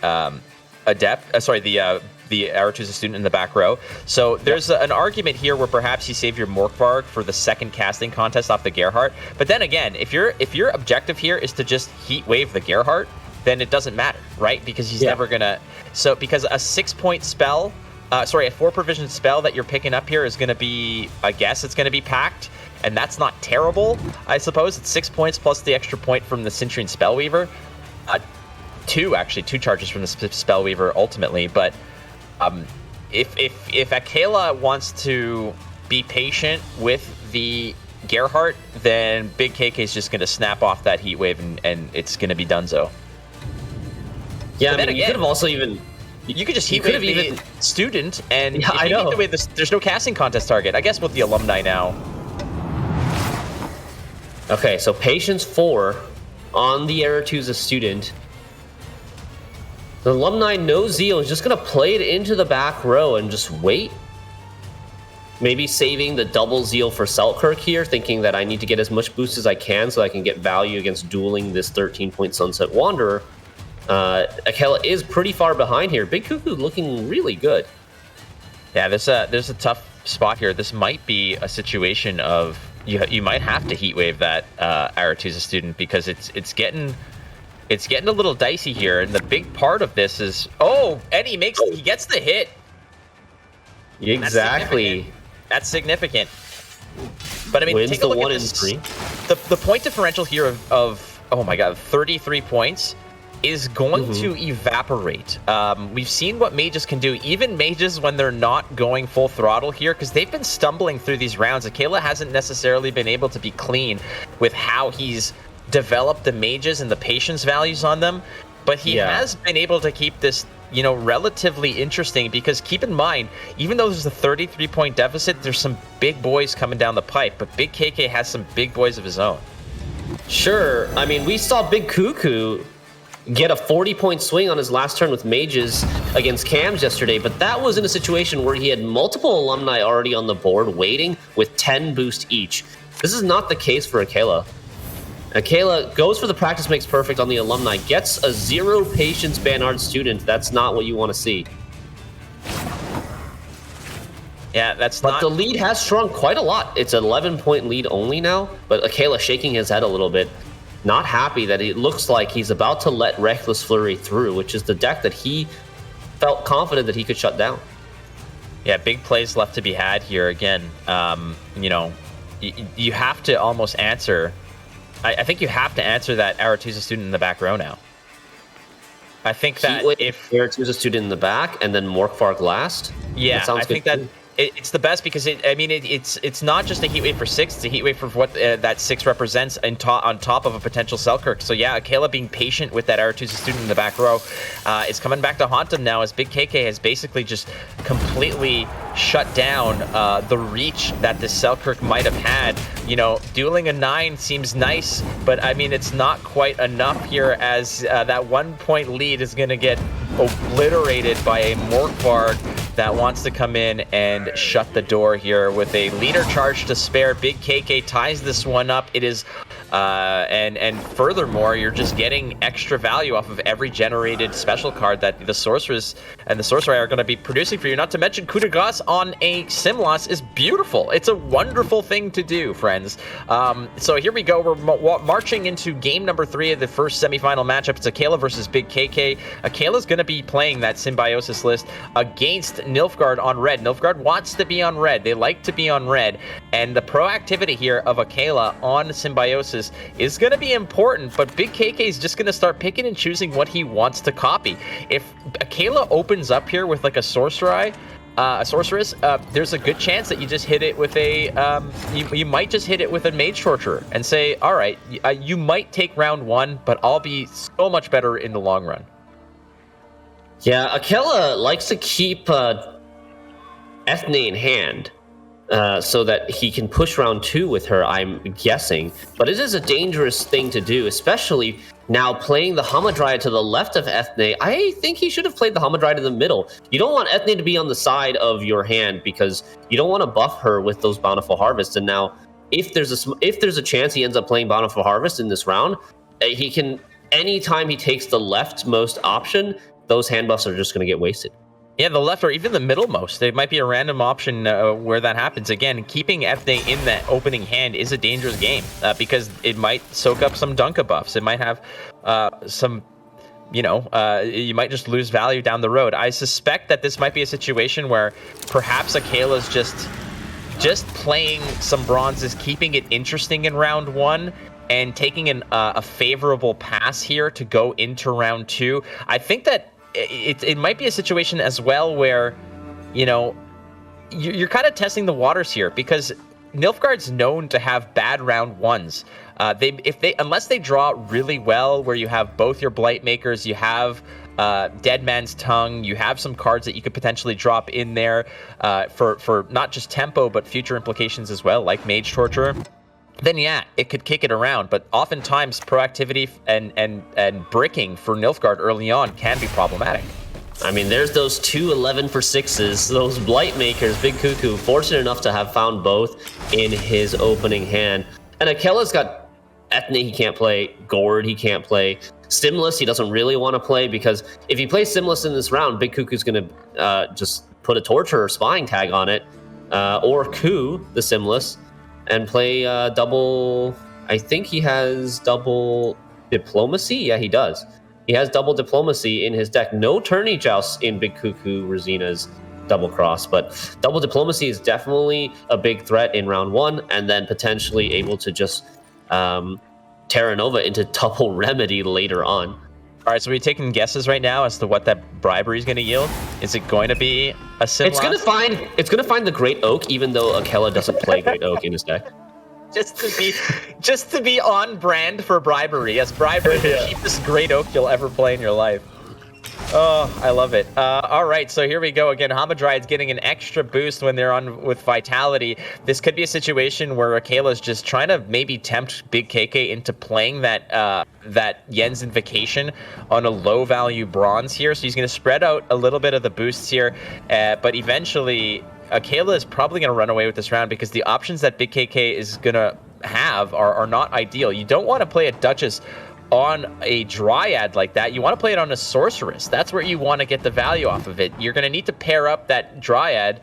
the Aretuza student in the back row. So there's an argument here where perhaps you save your Morkvarg for the second casting contest off the Gerhardt. But then again, if your objective here is to just heat wave the Gerhardt, then it doesn't matter, right? Because he's never gonna. So because a 6-point spell, a 4 provision spell that you're picking up here is gonna be, I guess it's gonna be Pact, and that's not terrible. I suppose it's 6 points plus the extra point from the Centurion Spellweaver. 2 charges from the Spellweaver ultimately, but. If Akela wants to be patient with the Gerhardt, then Big KK is just going to snap off that heat wave and it's going to be donezo. Yeah, I mean, again, you could have also even... You could just heat wave the student, and if I know. There's no casting contest target. I guess with the alumni now. Okay, so Patience 4 on the Aretuza student. The alumni no zeal is just going to play it into the back row and just wait. Maybe saving the double zeal for Selkirk here, thinking that I need to get as much boost as I can so I can get value against dueling this 13-point Sunset Wanderer. Akela is pretty far behind here. Big Cuckoo looking really good. Yeah, there's a tough spot here. This might be a situation of you might have to heat wave that Aretuza student because it's getting a little dicey here, and the big part of this is and he gets the hit. Exactly. That's significant. But I mean, Wins take a look the at 1 in this. 3. The point differential here of oh my god, 33 points is going to evaporate. We've seen what mages can do, even mages when they're not going full throttle here, because they've been stumbling through these rounds. Akela hasn't necessarily been able to be clean with how he's developed the mages and the patience values on them. but he has been able to keep this, you know, relatively interesting, because keep in mind, even though there's a 33-point deficit, there's some big boys coming down the pipe, but Big KK has some big boys of his own. Sure. I mean, we saw Big Kuku get a 40-point swing on his last turn with mages against Cams yesterday, but that was in a situation where he had multiple alumni already on the board waiting with 10 boost each. This is not the case for AKELA. AKELA goes for the practice makes perfect on the alumni, gets a 0 patience Banhard student. That's not what you want to see. Yeah, that's But the lead has shrunk quite a lot. It's an 11-point lead only now, but AKELA shaking his head a little bit. Not happy that it looks like he's about to let Reckless Flurry through, which is the deck that he felt confident that he could shut down. Yeah, big plays left to be had here. Again, you know, you have to almost answer. I think you have to answer that Aretuza student in the back row now. I think that if Aretuza student in the back and then Morkvark last, yeah, I think that it's the best, because it's not just a heat wave for 6, it's a heat wave for what that 6 represents on top of a potential Selkirk. So yeah, AKELA being patient with that Aretuza student in the back row is coming back to haunt him now, as Big KK has basically just completely shut down the reach that this Selkirk might have had. You know, dueling a 9 seems nice, but I mean, it's not quite enough here, as that 1-point lead is going to get obliterated by a Morkvark that wants to come in and shut the door here with a leader charge to spare. Big KK ties this one up. It is and furthermore, you're just getting extra value off of every generated special card that the Sorceress and the Sorcerer are going to be producing for you. Not to mention, coup de grace on a Simlas is beautiful. It's a wonderful thing to do, friends. So here we go. We're marching into game number 3 of the first semifinal matchup. It's AKELA versus Big KK. AKELA's going to be playing that Symbiosis list against Nilfgaard on red. Nilfgaard wants to be on red. They like to be on red. And the proactivity here of AKELA on Symbiosis is going to be important, but Big KK is just going to start picking and choosing what he wants to copy. If AKELA opens up here with like a Sorceress, there's a good chance that you just hit it with a, you might just hit it with a Mage Torturer and say, all right, you might take round 1, but I'll be so much better in the long run. Yeah, AKELA likes to keep Ethne in hand so that he can push round 2 with her, I'm guessing. But it is a dangerous thing to do, especially now playing the Hamadryad to the left of Ethne. I think he should have played the Hamadryad in the middle. You don't want Ethne to be on the side of your hand, because you don't want to buff her with those Bountiful Harvests. And now, if there's a chance he ends up playing Bountiful Harvest in this round, he can, anytime he takes the leftmost option, those hand buffs are just going to get wasted. Yeah, the left or even the middlemost. It might be a random option where that happens. Again, keeping Ethne in that opening hand is a dangerous game because it might soak up some Dunka buffs. It might have some, you know, you might just lose value down the road. I suspect that this might be a situation where perhaps AKELA's just playing some bronzes, keeping it interesting in round 1, and taking a favorable pass here to go into round 2. I think that it might be a situation as well where, you know, you're kind of testing the waters here, because Nilfgaard's known to have bad round 1s. Unless they draw really well, where you have both your Blight Makers, you have Dead Man's Tongue, you have some cards that you could potentially drop in there for not just tempo but future implications as well, like Mage Torturer, then yeah, it could kick it around. But oftentimes proactivity and bricking for Nilfgaard early on can be problematic. I mean, there's those 2 11 for 6s, those Blight Makers. Big Kuku, fortunate enough to have found both in his opening hand. And AKELA's got Ethne he can't play, Gord he can't play, Stimulus he doesn't really want to play, because if he plays Stimulus in this round, Big Kuku's going to just put a Torture or Spying Tag on it, or Coup, the Stimulus, and play double. I think he has double Diplomacy. Yeah, he does. He has double Diplomacy in his deck. No Tourney Joust in Big Kukuruzina's double cross, but double Diplomacy is definitely a big threat in round 1, and then potentially able to just Terra Nova into double Remedy later on. All right, so we're taking guesses right now as to what that bribery is going to yield. Is it going to be a Simlas? It's going to find the Great Oak, even though AKELA doesn't play Great Oak in his deck. just to be on brand for bribery. Yes, bribery is the cheapest great oak you'll ever play in your life. Oh, I love it. All right, so here we go again. Hamadryad's getting an extra boost when they're on with Vitality. This could be a situation where Akela's just trying to maybe tempt Big KK into playing that Yen's Invocation on a low-value bronze here. So he's going to spread out a little bit of the boosts here, but eventually Akela is probably going to run away with this round because the options that Big KK is going to have are not ideal. You don't want to play a Duchess on a Dryad like that. You want to play it on a Sorceress. That's where you want to get the value off of it. You're going to need to pair up that Dryad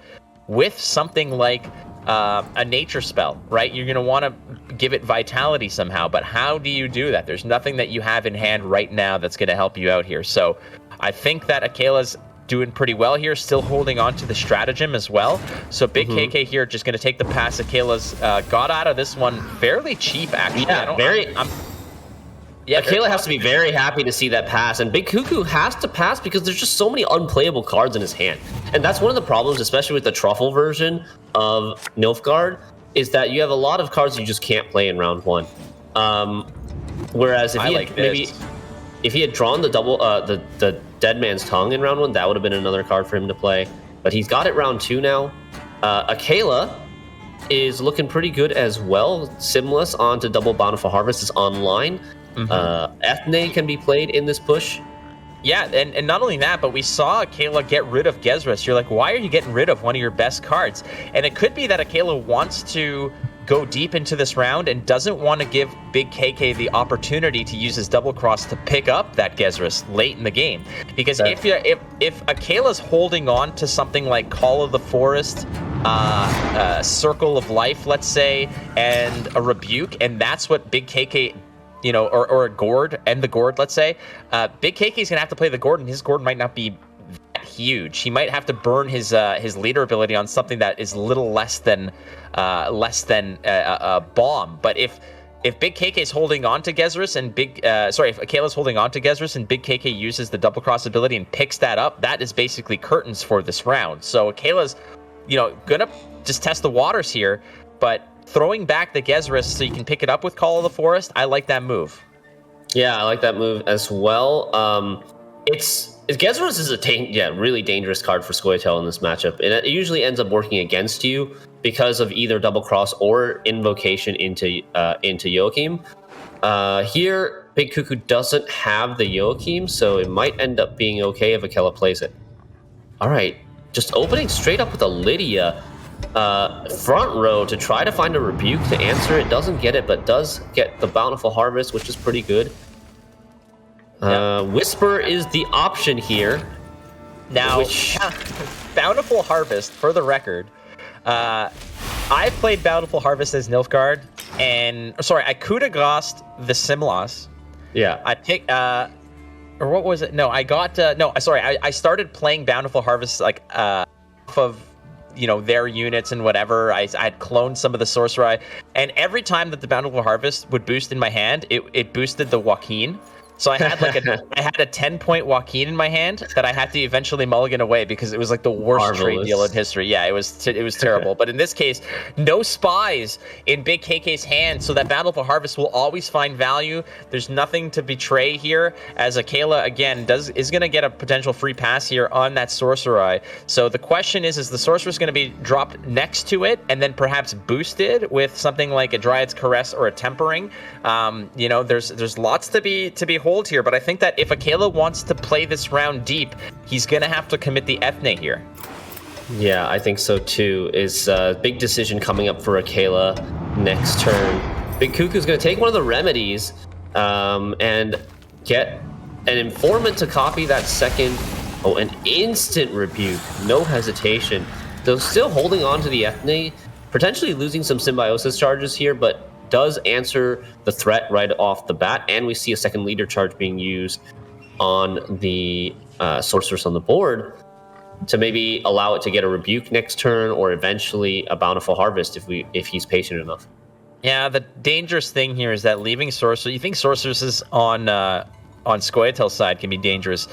with something like a nature spell, right? You're going to want to give it Vitality somehow, but how do you do that? There's nothing that you have in hand right now that's going to help you out here. So I think that Akela's doing pretty well here, still holding on to the stratagem as well. So Big KK here just going to take the pass. Akela's got out of this one fairly cheap, actually. Yeah, Akela has to be very happy to see that pass, and Big Kuku has to pass because there's just so many unplayable cards in his hand. And that's one of the problems, especially with the Truffle version of Nilfgaard, is that you have a lot of cards you just can't play in round one. Whereas if he had drawn the double the Dead Man's Tongue in round one, that would have been another card for him to play. But he's got it round two now. Akela is looking pretty good as well. Simless onto Double Bountiful Harvest is online. Ethne can be played in this push. Yeah, and not only that, but we saw Akela get rid of Gezras. You're like, why are you getting rid of one of your best cards? And it could be that Akela wants to go deep into this round and doesn't want to give Big KK the opportunity to use his double cross to pick up that Gezras late in the game. Because if Akela's holding on to something like Call of the Forest, Circle of Life, let's say, and a Rebuke, and that's what Big KK, or a Gourd, and the Gourd, let's say, Big KK is going to have to play the Gourd, and his Gourd might not be that huge. He might have to burn his leader ability on something that is little less than a bomb. But if Big KK is holding on to Gezras and if Akela's holding on to Gezras and Big KK uses the double cross ability and picks that up, that is basically curtains for this round. So Akela's, gonna just test the waters here, but throwing back the Gezras so you can pick it up with Call of the Forest, I like that move. Yeah, I like that move as well. Gezras is a really dangerous card for Scoia'tael in this matchup, and it usually ends up working against you because of either double cross or invocation into Joachim. Here, Big Kuku doesn't have the Joachim, so it might end up being okay if Akela plays it. All right, just opening straight up with a Lydia. Front row to try to find a Rebuke to answer it. Doesn't get it, but does get the Bountiful Harvest, which is pretty good. Whisper is the option here. Now, Bountiful Harvest, for the record, I played Bountiful Harvest as Nilfgaard, I coup de grace the Simlas. Yeah. I picked, or what was it? No, I got, I started playing Bountiful Harvest, off of, their units and whatever. I had cloned some of the Sorcerer, and every time that the Bountiful Harvest would boost in my hand, it boosted the Joaquin. So I had I had a 10-point Joaquin in my hand that I had to eventually mulligan away because it was like the worst trade deal in history. Yeah, it was terrible. But in this case, no spies in Big KK's hand, so that Battle for Harvest will always find value. There's nothing to betray here, as Akela again is going to get a potential free pass here on that Sorcerer. So the question is the Sorcerer's going to be dropped next to it and then perhaps boosted with something like a Dryad's Caress or a Tempering? There's lots to be hold here, but I think that if Akela wants to play this round deep, he's gonna have to commit the Ethne here. Yeah, I think so too. Is a big decision coming up for Akela next turn. Big Kuku's gonna take one of the remedies and get an Informant to copy that second. Oh, an instant Rebuke, no hesitation. Though still holding on to the Ethne, potentially losing some Symbiosis charges here, but does answer the threat right off the bat, and we see a second leader charge being used on the Sorceress on the board to maybe allow it to get a Rebuke next turn, or eventually a Bountiful Harvest if he's patient enough. Yeah, the dangerous thing here is that leaving Sorcerer, you think Sorceresses on Scoia'tael's side can be dangerous.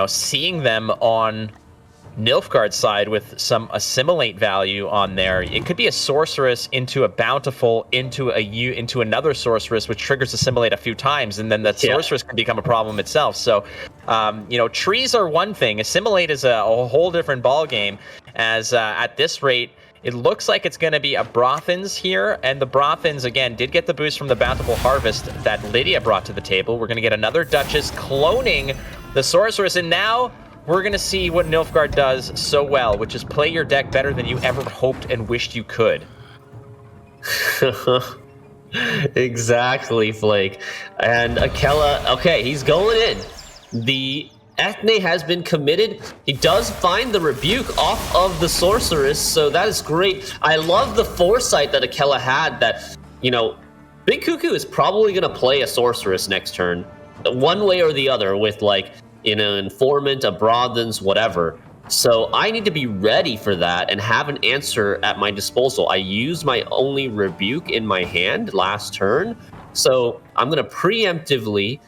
Seeing them on Nilfgaard's side with some assimilate value on there. It could be a sorceress into a bountiful into another sorceress, which triggers assimilate a few times, and then that sorceress can become a problem itself. So, trees are one thing. Assimilate is a whole different ball game. As at this rate, it looks like it's going to be a Brothans here, and the Brothans, again, did get the boost from the Bountiful Harvest that Lydia brought to the table. We're going to get another Duchess cloning the Sorceress, and now we're going to see what Nilfgaard does so well, which is play your deck better than you ever hoped and wished you could. Exactly, Flake. And Akela, okay, he's going in. The Ethne has been committed. He does find the rebuke off of the Sorceress, so that is great. I love the foresight that Akela had that, Big Cuckoo is probably going to play a Sorceress next turn, one way or the other, with an Informant, a Brothans, whatever. So I need to be ready for that and have an answer at my disposal. I used my only rebuke in my hand last turn, so I'm going to preemptively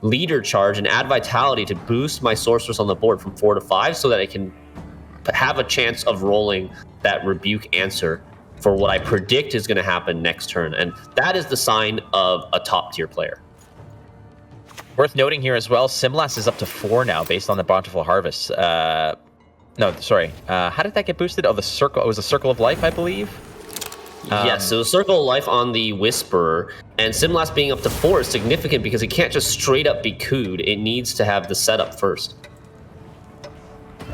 leader charge and add vitality to boost my sorceress on the board from 4 to 5 so that I can have a chance of rolling that rebuke answer for what I predict is going to happen next turn. And that is the sign of a top tier player. Worth noting here as well, Simlas is up to 4 now based on the Bountiful Harvest. No, sorry. How did that get boosted? Oh, the circle. It was a Circle of Life, I believe. Yes, so the Circle of Life on the Whisperer, and Simlas being up to 4 is significant because it can't just straight up be cooed. It needs to have the setup first.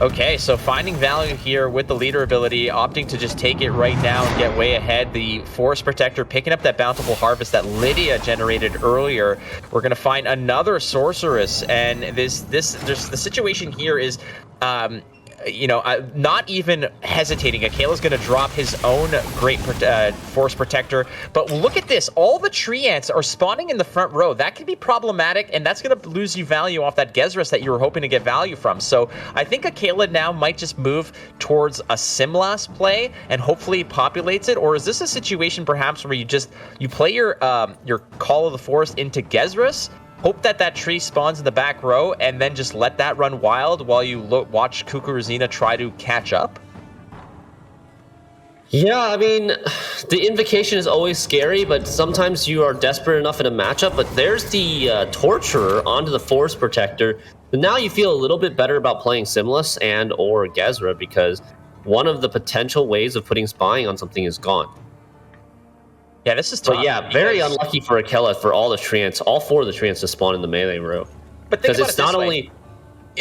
Okay, so finding value here with the leader ability, opting to just take it right now and get way ahead. The Forest Protector picking up that Bountiful Harvest that Lydia generated earlier. We're going to find another Sorceress, and the situation here is, not even hesitating. Akela's going to drop his own great Force Protector. But look at this. All the tree ants are spawning in the front row. That can be problematic, and that's going to lose you value off that Gezrus that you were hoping to get value from. So I think Akela now might just move towards a Simlas play and hopefully populates it. Or is this a situation perhaps where you play your Call of the Forest into Gezrus, hope that tree spawns in the back row, and then just let that run wild while you watch Kukuruzina try to catch up? Yeah, I mean, the Invocation is always scary, but sometimes you are desperate enough in a matchup. But there's the Torturer onto the Forest Protector. And now you feel a little bit better about playing Simlas and or Gezra because one of the potential ways of putting spying on something is gone. Yeah, this is tough. But yeah, very unlucky for Akela for all the treants, all 4 of the treants to spawn in the melee row. But because it's not only...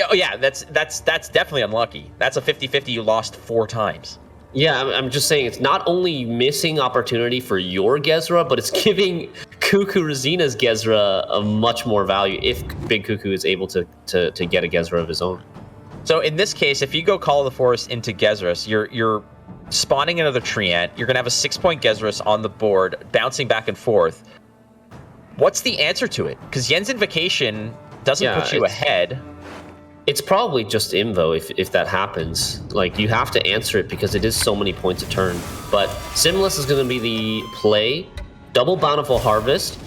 Oh yeah, that's definitely unlucky. That's a 50-50 you lost 4 times. Yeah, I'm just saying it's not only missing opportunity for your Gezra, but it's giving Kukuruzina's Gezra a much more value if Big Cuckoo is able to get a Gezra of his own. So in this case, if you go Call of the Forest into Gezrus, you're spawning another treant. You're going to have a 6-point Gezrus on the board, bouncing back and forth. What's the answer to it? Because Yen's Invocation doesn't put you ahead. It's probably just Invo if that happens. You have to answer it because it is so many points a turn. But Simlas is going to be the play. Double Bountiful Harvest.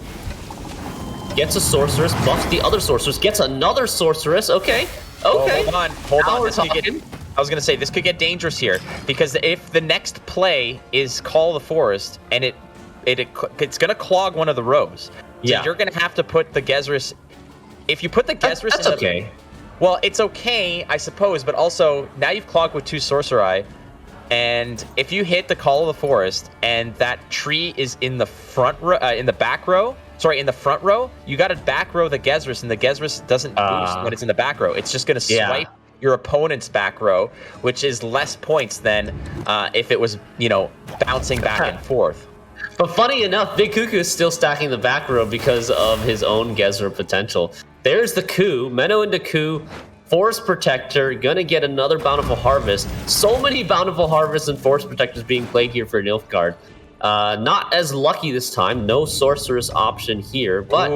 Gets a Sorceress, buffs the other Sorceress, gets another Sorceress. Okay. Oh, hold on. I was going to say, this could get dangerous here, because if the next play is Call of the Forest, and it's going to clog one of the rows. So you're going to have to put the Gezrus... If you put the Gezrus that's okay. Well, it's okay, I suppose, but also, now you've clogged with 2 Sorcerai, and if you hit the Call of the Forest, and that tree is in the front row, in the front row, you got to back row the Gezrus, and the Gezrus doesn't boost when it's in the back row. It's just going to swipe your opponent's back row, which is less points than if it was, bouncing back and forth. But funny enough, Big Cuckoo is still stacking the back row because of his own Gezra potential. There's the coup, Menno into coup, Forest Protector, gonna get another Bountiful Harvest. So many Bountiful Harvests and Forest Protectors being played here for Nilfgaard. Not as lucky this time, no Sorceress option here, but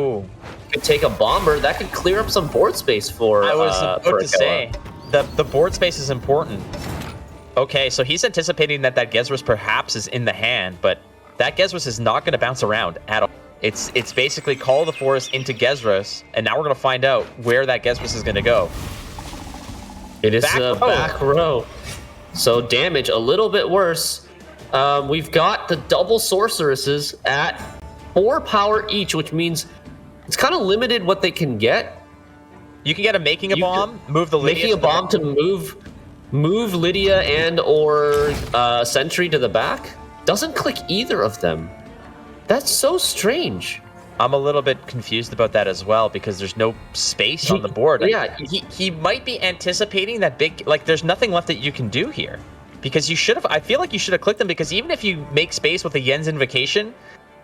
could take a Bomber. That could clear up some board space for I was about to say, the board space is important. Okay, so he's anticipating that Gezrus perhaps is in the hand, but that Gezrus is not going to bounce around at all. It's basically Call of the Forest into Gezrus, and now we're going to find out where that Gezrus is going to go. It is a back row. So damage a little bit worse. We've got the double sorceresses at 4 power each, which means it's kind of limited what they can get. You can get a making a bomb, move the Lydia. Making a bomb to move Lydia and or Sentry to the back. Doesn't click either of them. That's so strange. I'm a little bit confused about that as well because there's no space on the board. Yeah, he might be anticipating that big. Like, there's nothing left that you can do here because you should have. I feel like you should have clicked them because even if you make space with a Yen's Invocation,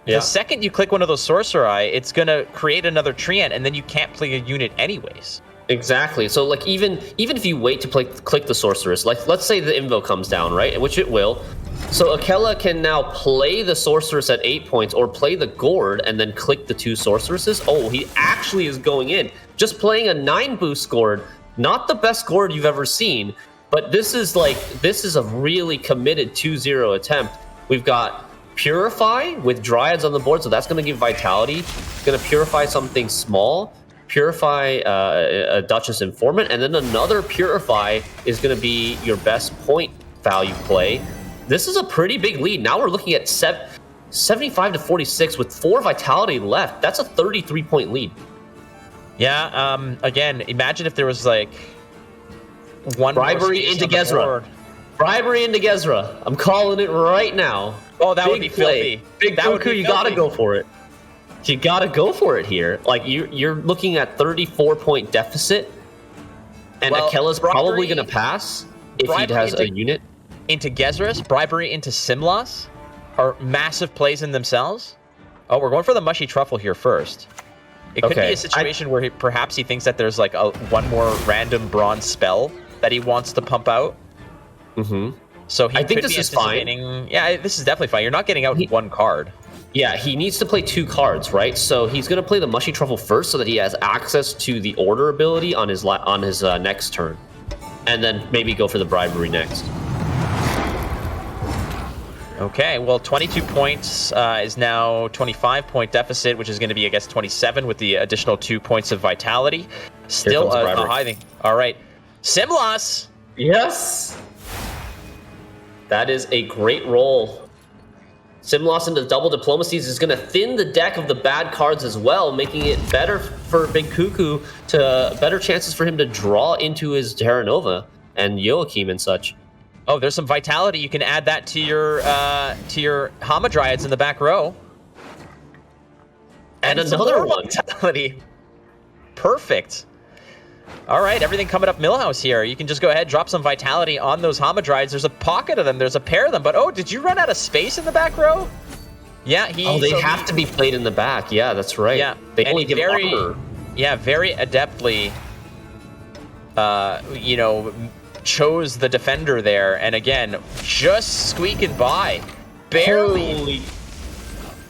the second you click one of those Sorcerai, it's gonna create another Treant, and then you can't play a unit anyways. Exactly. So like even if you wait to click the Sorceress, like let's say the Invo comes down, right? Which it will. So Akela can now play the Sorceress at 8 points or play the Gourd and then click the 2 Sorceresses. Oh, he actually is going in. Just playing a 9 boost Gourd. Not the best Gourd you've ever seen, but this is a really committed 2-0 attempt. We've got Purify with Dryads on the board, so that's going to give Vitality. It's going to Purify something small. Purify a Duchess Informant, and then another Purify is going to be your best point value play. This is a pretty big lead. Now we're looking at 75 to 46 with 4 Vitality left. That's a 33-point lead. Yeah, again, imagine if there was like one Bribery into Gezra. Bribery into Gezra. I'm calling it right now. Oh, that would be filthy. Big Goku, you gotta go for it. You gotta go for it here. Like you're looking at 34-point deficit, and Akela's probably gonna pass if he has a unit. Into Gezras, Bribery into Simlas are massive plays in themselves. Oh, we're going for the Mushy Truffle here first. It could be a situation where perhaps he thinks that there's like one more random bronze spell that he wants to pump out. Mm-hmm. So I think this is fine. Yeah, this is definitely fine. You're not getting out one card. Yeah, he needs to play 2 cards, right? So he's going to play the Mushy Truffle first so that he has access to the Order ability on his next turn. And then maybe go for the Bribery next. Okay, well, 22 points is now 25-point deficit, which is going to be, I guess, 27 with the additional 2 points of Vitality. Still a high thing. All right. Simlas! Yes! That is a great roll. Simlas into double Diplomacies is going to thin the deck of the bad cards as well, making it better for Big Kuku, better chances for him to draw into his Terra Nova and Joachim and such. Oh, there's some Vitality. You can add that to your Hamadryads in the back row. And another one. Vitality. Perfect. All right, everything coming up Millhouse here. You can just go ahead, drop some Vitality on those Hamadryads. There's a pocket of them. There's a pair of them. But, oh, did you run out of space in the back row? Yeah, they have to be played in the back. Yeah, that's right. Yeah, they only give armor. Yeah, very adeptly, chose the defender there. And again, just squeaking by. Barely.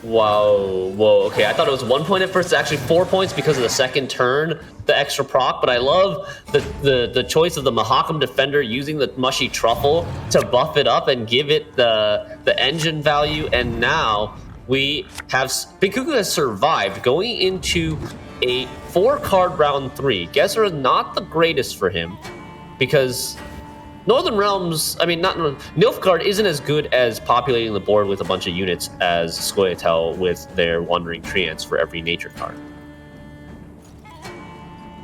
Whoa. Okay, I thought it was 1 point at first. It's actually 4 points because of the second turn, the extra proc. But I love the choice of the Mahakam defender using the Mushy Truffle to buff it up and give it the engine value. And now we have Big Kuku has survived going into a 4-card round 3. Gezra not the greatest for him because Northern Realms, Nilfgaard isn't as good as populating the board with a bunch of units as Scoia'tael with their Wandering Treants for every nature card.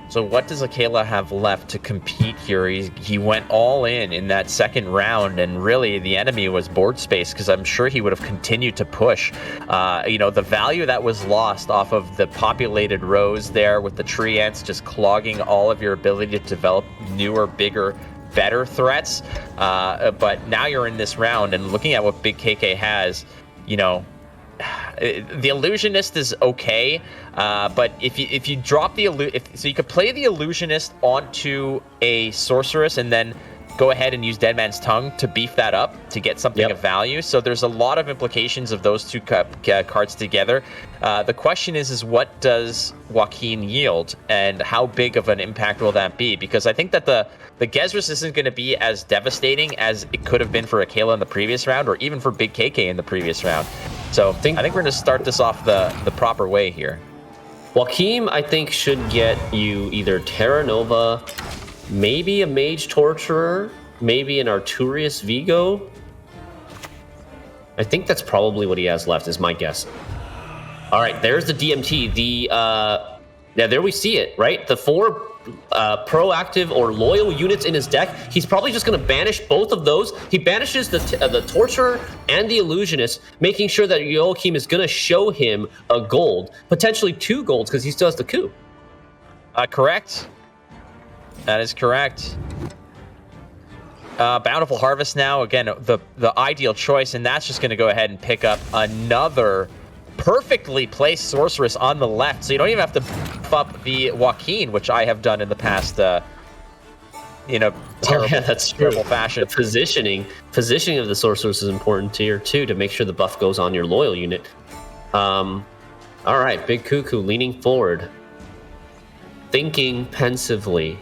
So what does Akela have left to compete here? He went all in that second round, and really the enemy was board space because I'm sure he would have continued to push. The value that was lost off of the populated rows there with the Treants just clogging all of your ability to develop newer, bigger, better threats, but now you're in this round and looking at what Big KK has, the Illusionist is okay, but if you drop so you could play the Illusionist onto a Sorceress and then go ahead and use Dead Man's Tongue to beef that up to get something of value. So there's a lot of implications of those two cards together. The question is what does Joaquin yield, and how big of an impact will that be? Because I think that the Gezras isn't going to be as devastating as it could have been for Akela in the previous round, or even for Big KK in the previous round. So I think we're going to start this off the proper way here. Joaquin, I think, should get you either Terra Nova maybe a Mage Torturer, maybe an Arturius Vigo. I think that's probably what he has left, is my guess. All right, there's the DMT. Yeah, there we see it, right? The 4 proactive or loyal units in his deck. He's probably just going to banish both of those. He banishes the Torturer and the Illusionist, making sure that Joachim is going to show him a gold, potentially 2 golds, because he still has the coup. Correct. That is correct. Bountiful Harvest now, again, the ideal choice, and that's just going to go ahead and pick up another perfectly placed Sorceress on the left, so you don't even have to buff up the Joaquin, which I have done in the past, terrible, that's terrible fashion. The positioning of the Sorceress is important here, too, to make sure the buff goes on your loyal unit. All right, Big Cuckoo leaning forward, thinking pensively.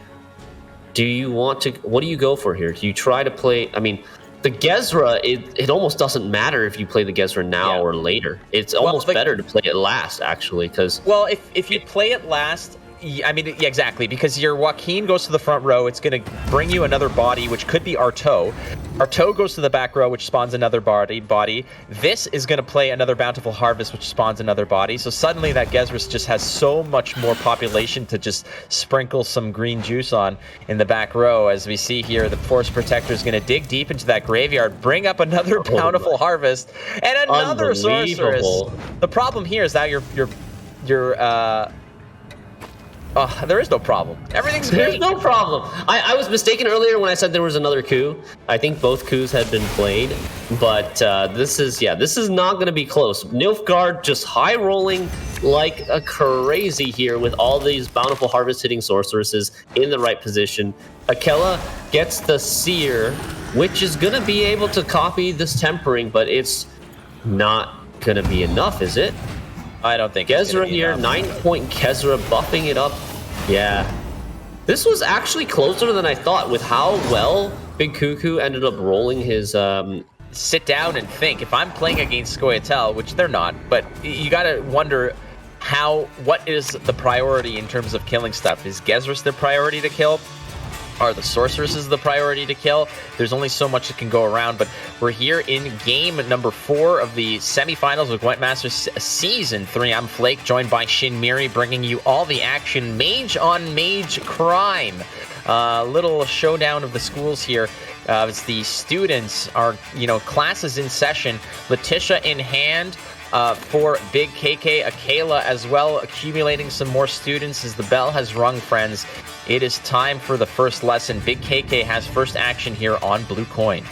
Do you want to... What do you go for here? Do you try to play... I mean, the Gezra, it almost doesn't matter if you play the Gezra now or later. It's almost better to play it last, actually, because... Well, if you play it last... I mean, yeah, exactly, because your Joaquin goes to the front row. It's going to bring you another body, which could be Artaud. Artaud goes to the back row, which spawns another body. This is going to play another Bountiful Harvest, which spawns another body. So suddenly that Gezrus just has so much more population to just sprinkle some green juice on in the back row. As we see here, the Force Protector is going to dig deep into that graveyard, bring up another Bountiful Harvest, and another Sorceress. The problem here is that there is no problem. Everything's great. There's no problem. I was mistaken earlier when I said there was another coup. I think both coups had been played, but this is not going to be close. Nilfgaard just high rolling like a crazy here with all these Bountiful Harvest hitting Sorceresses in the right position. Akela gets the Seer, which is going to be able to copy this Tempering, but it's not going to be enough, is it? I don't think Gezra here, 9-point Gezra, buffing it up. Yeah. This was actually closer than I thought with how well Big Cuckoo ended up rolling his... Sit down and think. If I'm playing against Qcento, which they're not, but you gotta wonder what is the priority in terms of killing stuff? Is Gezrus the priority to kill? Are the Sorceresses the priority to kill? There's only so much that can go around, but we're here in game number 4 of the semifinals of Gwent Masters Season 3. I'm Flake, joined by Shin Miri, bringing you all the action. Mage on Mage crime. Little showdown of the schools here. As the students are, classes in session. Letitia in hand. For Big KK, Akela as well, accumulating some more students as the bell has rung, friends. It is time for the first lesson. Big KK has first action here on Blue Coin.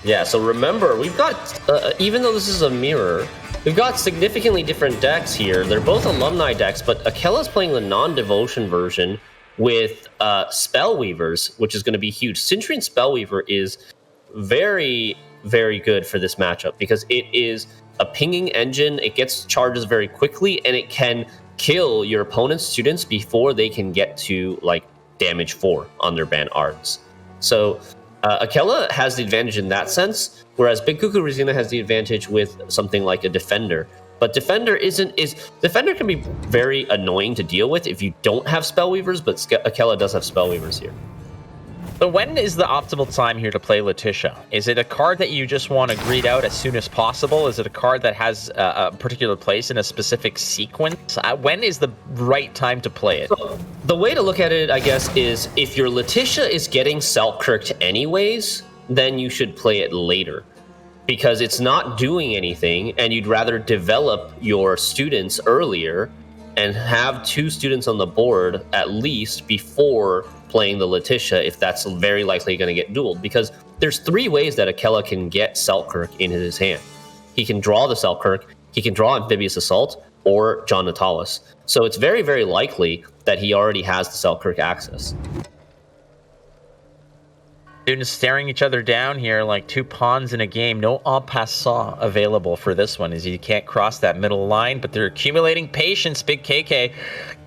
Yeah, so remember, we've got, even though this is a mirror, we've got significantly different decks here. They're both alumni decks, but Akela's playing the non-devotion version with Spellweavers, which is going to be huge. Centurion Spellweaver is very, very good for this matchup because it is a pinging engine. It gets charges very quickly, and it can kill your opponent's students before they can get to like damage 4 on their banned arts. So Akela has the advantage in that sense, whereas BIGKUKURUZINA has the advantage with something like a defender. But defender defender can be very annoying to deal with if you don't have Spellweavers, but Akela does have Spellweavers here. So when is the optimal time here to play Letitia? Is it a card that you just want to greed out as soon as possible? Is it a card that has a particular place in a specific sequence? When is the right time to play it? So the way to look at it, I guess, is if your Letitia is getting Selkirked anyways, then you should play it later. Because it's not doing anything, and you'd rather develop your students earlier and have 2 students on the board at least before playing the Letitia, if that's very likely going to get dueled. Because there's 3 ways that Akela can get Selkirk in his hand. He can draw the Selkirk, he can draw Amphibious Assault, or John Natalis. So it's very, very likely that he already has the Selkirk access. Students staring each other down here like 2 pawns in a game. No en passant available for this one, as you can't cross that middle line, but they're accumulating patience. Big KK,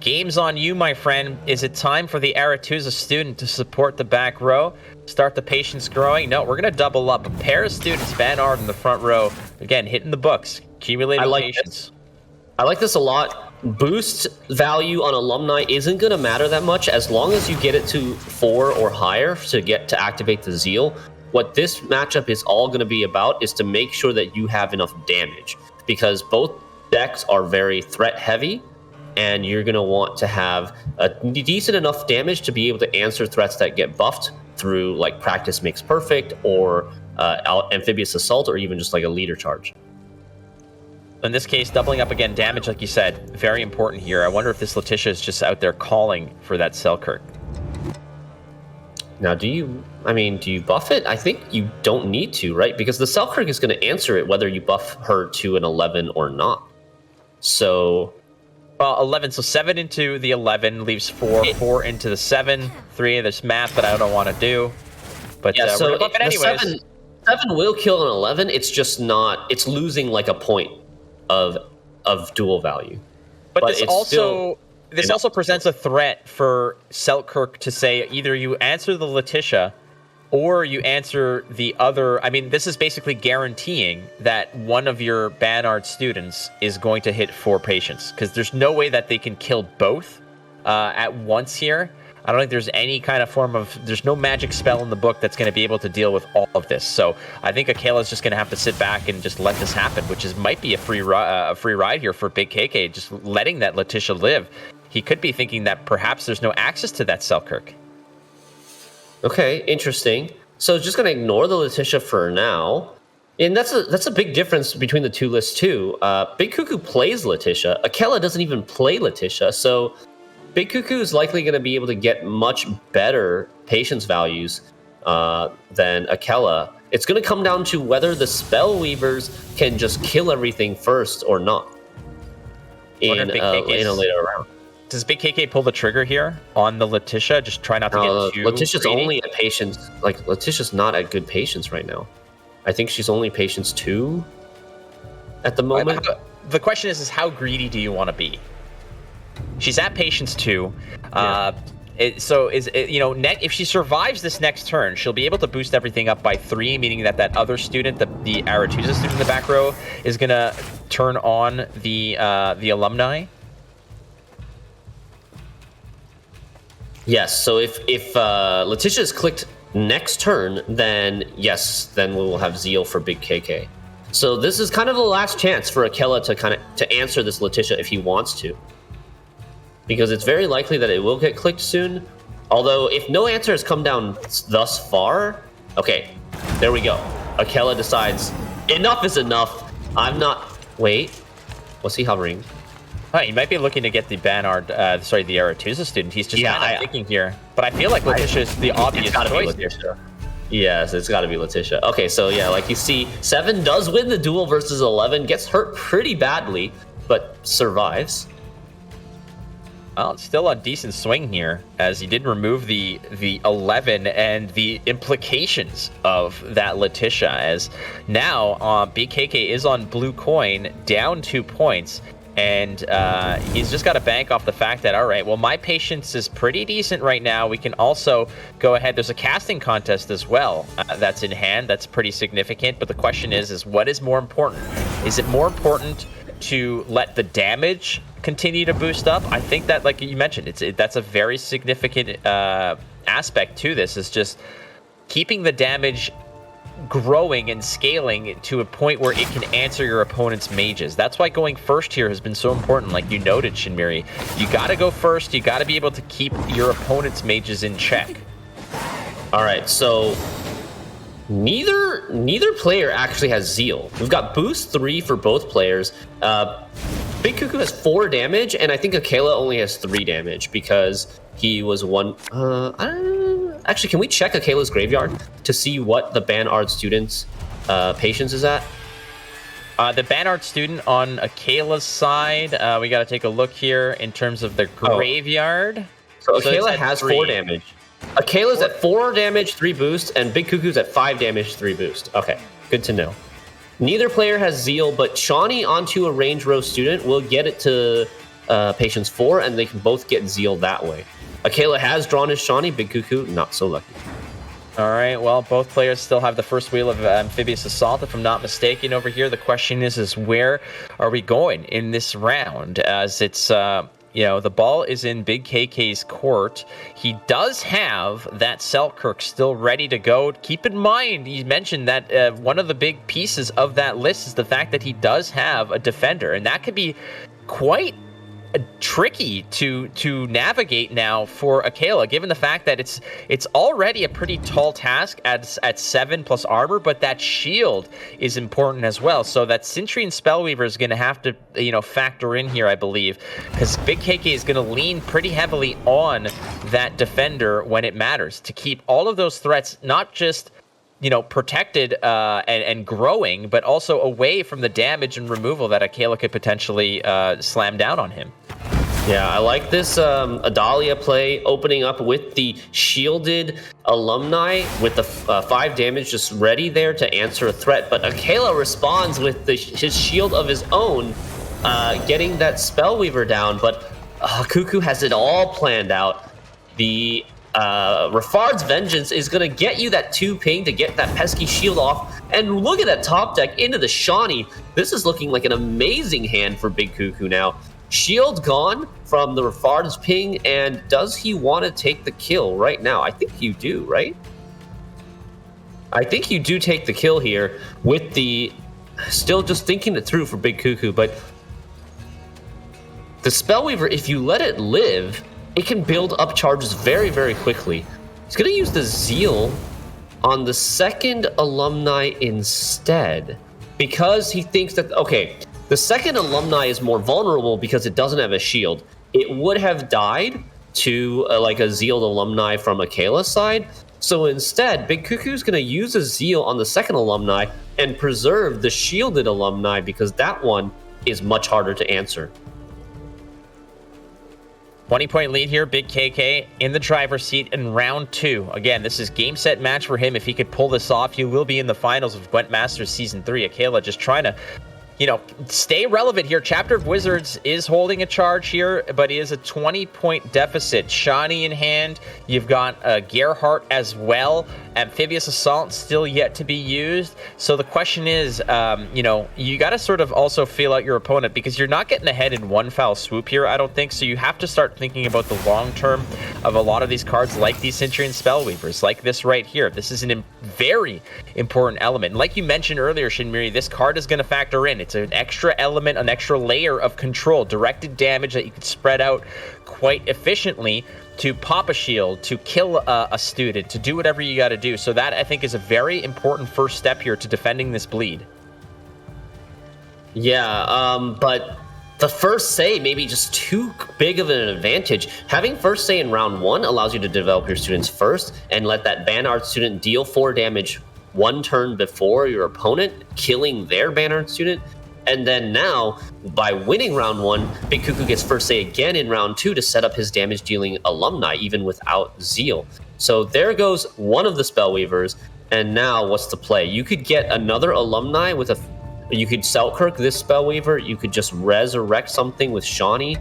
game's on you, my friend. Is it time for the Aretuza student to support the back row? Start the patience growing? No, we're going to double up. A pair of students, Van Ard in the front row. Again, hitting the books, accumulating patience. I like this a lot. boost value on Alumni isn't going to matter that much as long as you get it to 4 or higher to activate the Zeal. What this matchup is all going to be about is to make sure that you have enough damage, because both decks are very threat heavy, and you're going to want to have a decent enough damage to be able to answer threats that get buffed through like Practice Makes Perfect or Amphibious Assault, or even just like a Leader Charge. In this case, doubling up again damage, like you said, very important here. I wonder if this Letitia is just out there calling for that Selkirk. Now, do you buff it? I think you don't need to, right? Because the Selkirk is going to answer it whether you buff her to an 11 or not. So... Well, 11, so 7 into the 11 leaves 4, 4 into the 7, 3 of this math that I don't want to do. But yeah, so we're gonna buff it anyways. 7 will kill an 11, it's just not... It's losing like a point of dual value. But this also presents a threat for Selkirk to say either you answer the Letitia or you answer the other. I mean, this is basically guaranteeing that one of your Banard students is going to hit 4 patients, because there's no way that they can kill both at once here. I don't think there's any kind of form of... There's no magic spell in the book that's going to be able to deal with all of this. So I think Akela is just going to have to sit back and just let this happen, which might be a free ride here for Big KK, just letting that Letitia live. He could be thinking that perhaps there's no access to that Selkirk. Okay, interesting. So just going to ignore the Letitia for now. And that's a big difference between the two lists too. Big Cuckoo plays Letitia. Akela doesn't even play Letitia, so... Big Cuckoo is likely going to be able to get much better patience values than Akela. It's going to come down to whether the Spell Weavers can just kill everything first or not in a later round. Does Big KK pull the trigger here on the Letitia? Just try not to get too Letitia's greedy? only at patience. Like, Letitia's not at good patience right now. I think she's only patience 2 at the moment. The question is how greedy do you want to be? She's at patience 2. Yeah. If she survives this next turn, she'll be able to boost everything up by 3, meaning that other student, the Aretusa student in the back row, is gonna turn on the alumni. Yes. So if Letitia is clicked next turn, then yes, then we will have Zeal for Big KK. So this is kind of the last chance for Akela to answer this Letitia if he wants to. Because it's very likely that it will get clicked soon. Although, if no answer has come down thus far... Okay, there we go. Akela decides, enough is enough. I'm not... Wait. What's he hovering? Oh, he might be looking to get the Banard... the Aretusa student. He's just kind of thinking here. But I feel like Letitia is the obvious choice. Yes, it's got to be Letitia. Okay, so yeah, like you see, 7 does win the duel versus 11. Gets hurt pretty badly, but survives. Well, it's still a decent swing here, as he did remove the 11 and the implications of that Letitia, as now BKK is on blue coin, down 2 points, and he's just got to bank off the fact that, all right, well, my patience is pretty decent right now. We can also go ahead. There's a casting contest as well that's in hand. That's pretty significant, but the question is what is more important? Is it more important to let the damage continue to boost up? I think that, like you mentioned, that's a very significant aspect to this, is just keeping the damage growing and scaling to a point where it can answer your opponent's mages. That's why going first here has been so important, like you noted, Shinmiri. You got to go first. You got to be able to keep your opponent's mages in check. All right, so neither player actually has Zeal. We've got boost 3 for both players. Big Cuckoo has 4 damage, and I think Akela only has 3 damage because he was 1. Actually, can we check Akela's graveyard to see what the Banard student's patience is at? The Banard student on Akela's side, we got to take a look here in terms of the graveyard. So Akela has 4 damage. Akela's at 4 damage, 3 boost, and Big Cuckoo's at 5 damage, 3 boost. Okay, good to know. Neither player has Zeal, but Shawnee onto a range row student will get it to patience 4, and they can both get Zeal that way. Akela has drawn his Shawnee, Big Cuckoo not so lucky. All right, well, both players still have the first wheel of Amphibious Assault, if I'm not mistaken over here. The question is where are we going in this round? As it's, the ball is in Big KK's court. He does have that Selkirk still ready to go. Keep in mind, he mentioned that one of the big pieces of that list is the fact that he does have a defender, and that could be quite tricky to navigate now for AKELA, given the fact that it's already a pretty tall task at 7+ armor, but that shield is important as well. So that Centurion Spellweaver is going to have to factor in here, I believe, because Big KK is going to lean pretty heavily on that defender when it matters to keep all of those threats not just protected and growing, but also away from the damage and removal that AKELA could potentially slam down on him. Yeah, I like this Adalia play, opening up with the shielded alumni with the 5 damage just ready there to answer a threat. But AKELA responds with his shield of his own, getting that Spellweaver down. But Kuku has it all planned out. The Rafard's Vengeance is going to get you that 2 ping to get that pesky shield off. And look at that top deck into the Shawnee. This is looking like an amazing hand for Big Kuku now. Shield gone from the Rafard's ping, and does he want to take the kill right now? I think you do, right? I think you do take the kill here with the... Still just thinking it through for Big Kuku, but the Spellweaver, if you let it live, it can build up charges very, very quickly. He's going to use the Zeal on the second alumni instead, because he thinks that, okay, the second alumni is more vulnerable because it doesn't have a shield. It would have died to like a Zealed alumni from AKELA's side. So instead, Big Kuku's going to use a Zeal on the second alumni and preserve the shielded alumni because that one is much harder to answer. 20-point lead here, Big KK in the driver's seat in round 2. Again, this is game, set, match for him. If he could pull this off, he will be in the finals of Gwent Masters Season 3. AKELA just trying to stay relevant here. Chapter of Wizards is holding a charge here, but it is a 20-point deficit. Shawnee in hand. You've got Gerhardt as well. Amphibious Assault still yet to be used. So the question is, you got to sort of also feel out your opponent because you're not getting ahead in one foul swoop here, I don't think. So you have to start thinking about the long term of a lot of these cards, like these Centurion Spellweavers, like this right here. This is a very important element. And like you mentioned earlier, Shinmiri, this card is going to factor in. It's an extra element, an extra layer of control, directed damage that you can spread out quite efficiently to pop a shield, to kill a student, to do whatever you got to do. So that, I think, is a very important first step here to defending this bleed. Yeah, but the first say maybe just too big of an advantage. Having first say in round 1 allows you to develop your students first and let that Banard student deal 4 damage 1 turn before your opponent, killing their Banard student. And then now, by winning round 1, Big Kuku gets first say again in round 2 to set up his damage-dealing alumni, even without Zeal. So there goes one of the Spellweavers, and now what's the play? You could get another alumni with a... You could Selkirk this Spellweaver, you could just resurrect something with Shawnee.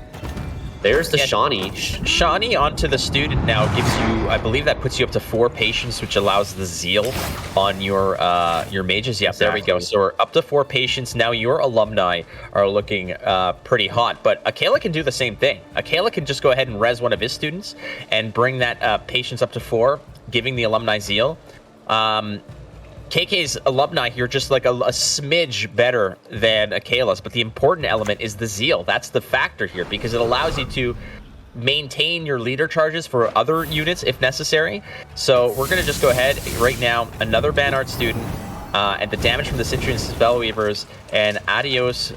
There's the Shawnee. Shawnee onto the student now gives you, I believe that puts you up to 4 patience, which allows the Zeal on your mages. Yep, exactly. There we go. So we're up to 4 patience. Now your alumni are looking pretty hot, but AKELA can do the same thing. AKELA can just go ahead and res one of his students and bring that patience up to 4, giving the alumni Zeal. KK's alumni here just like a smidge better than AKELA's, but the important element is the Zeal. That's the factor here because it allows you to maintain your leader charges for other units if necessary. So we're going to just go ahead right now, another Banard student, and the damage from the Centurion Spellweavers, and adios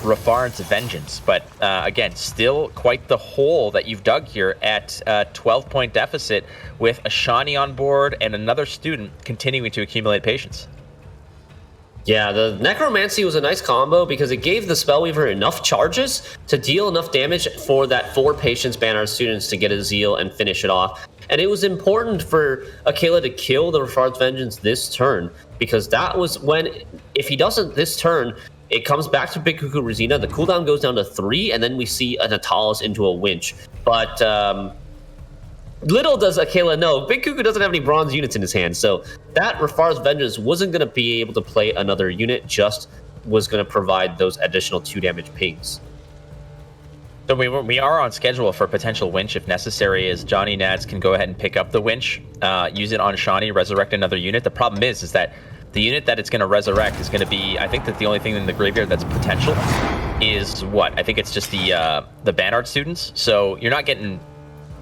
Rafard's Vengeance. But again, still quite the hole that you've dug here at 12-point deficit with a Shawnee on board and another student continuing to accumulate patience. Yeah, the Necromancy was a nice combo because it gave the Spellweaver enough charges to deal enough damage for that 4 patience Banard students to get a Zeal and finish it off. And it was important for AKELA to kill the Rafard's Vengeance this turn, because that was when, if he doesn't this turn, it comes back to BIGKUKURUZINA, the cooldown goes down to 3, and then we see a Natalis into a Winch. But little does Akela know, Big Cuckoo doesn't have any bronze units in his hand, so that Rafar's Vengeance wasn't going to be able to play another unit, just was going to provide those additional 2 damage pings. So we are on schedule for a potential winch if necessary, as Johnny Nads can go ahead and pick up the winch, use it on Shawnee, resurrect another unit. The problem is that the unit that it's going to resurrect is going to be, I think that the only thing in the graveyard that's potential is what? I think it's just the Banard students. So you're not getting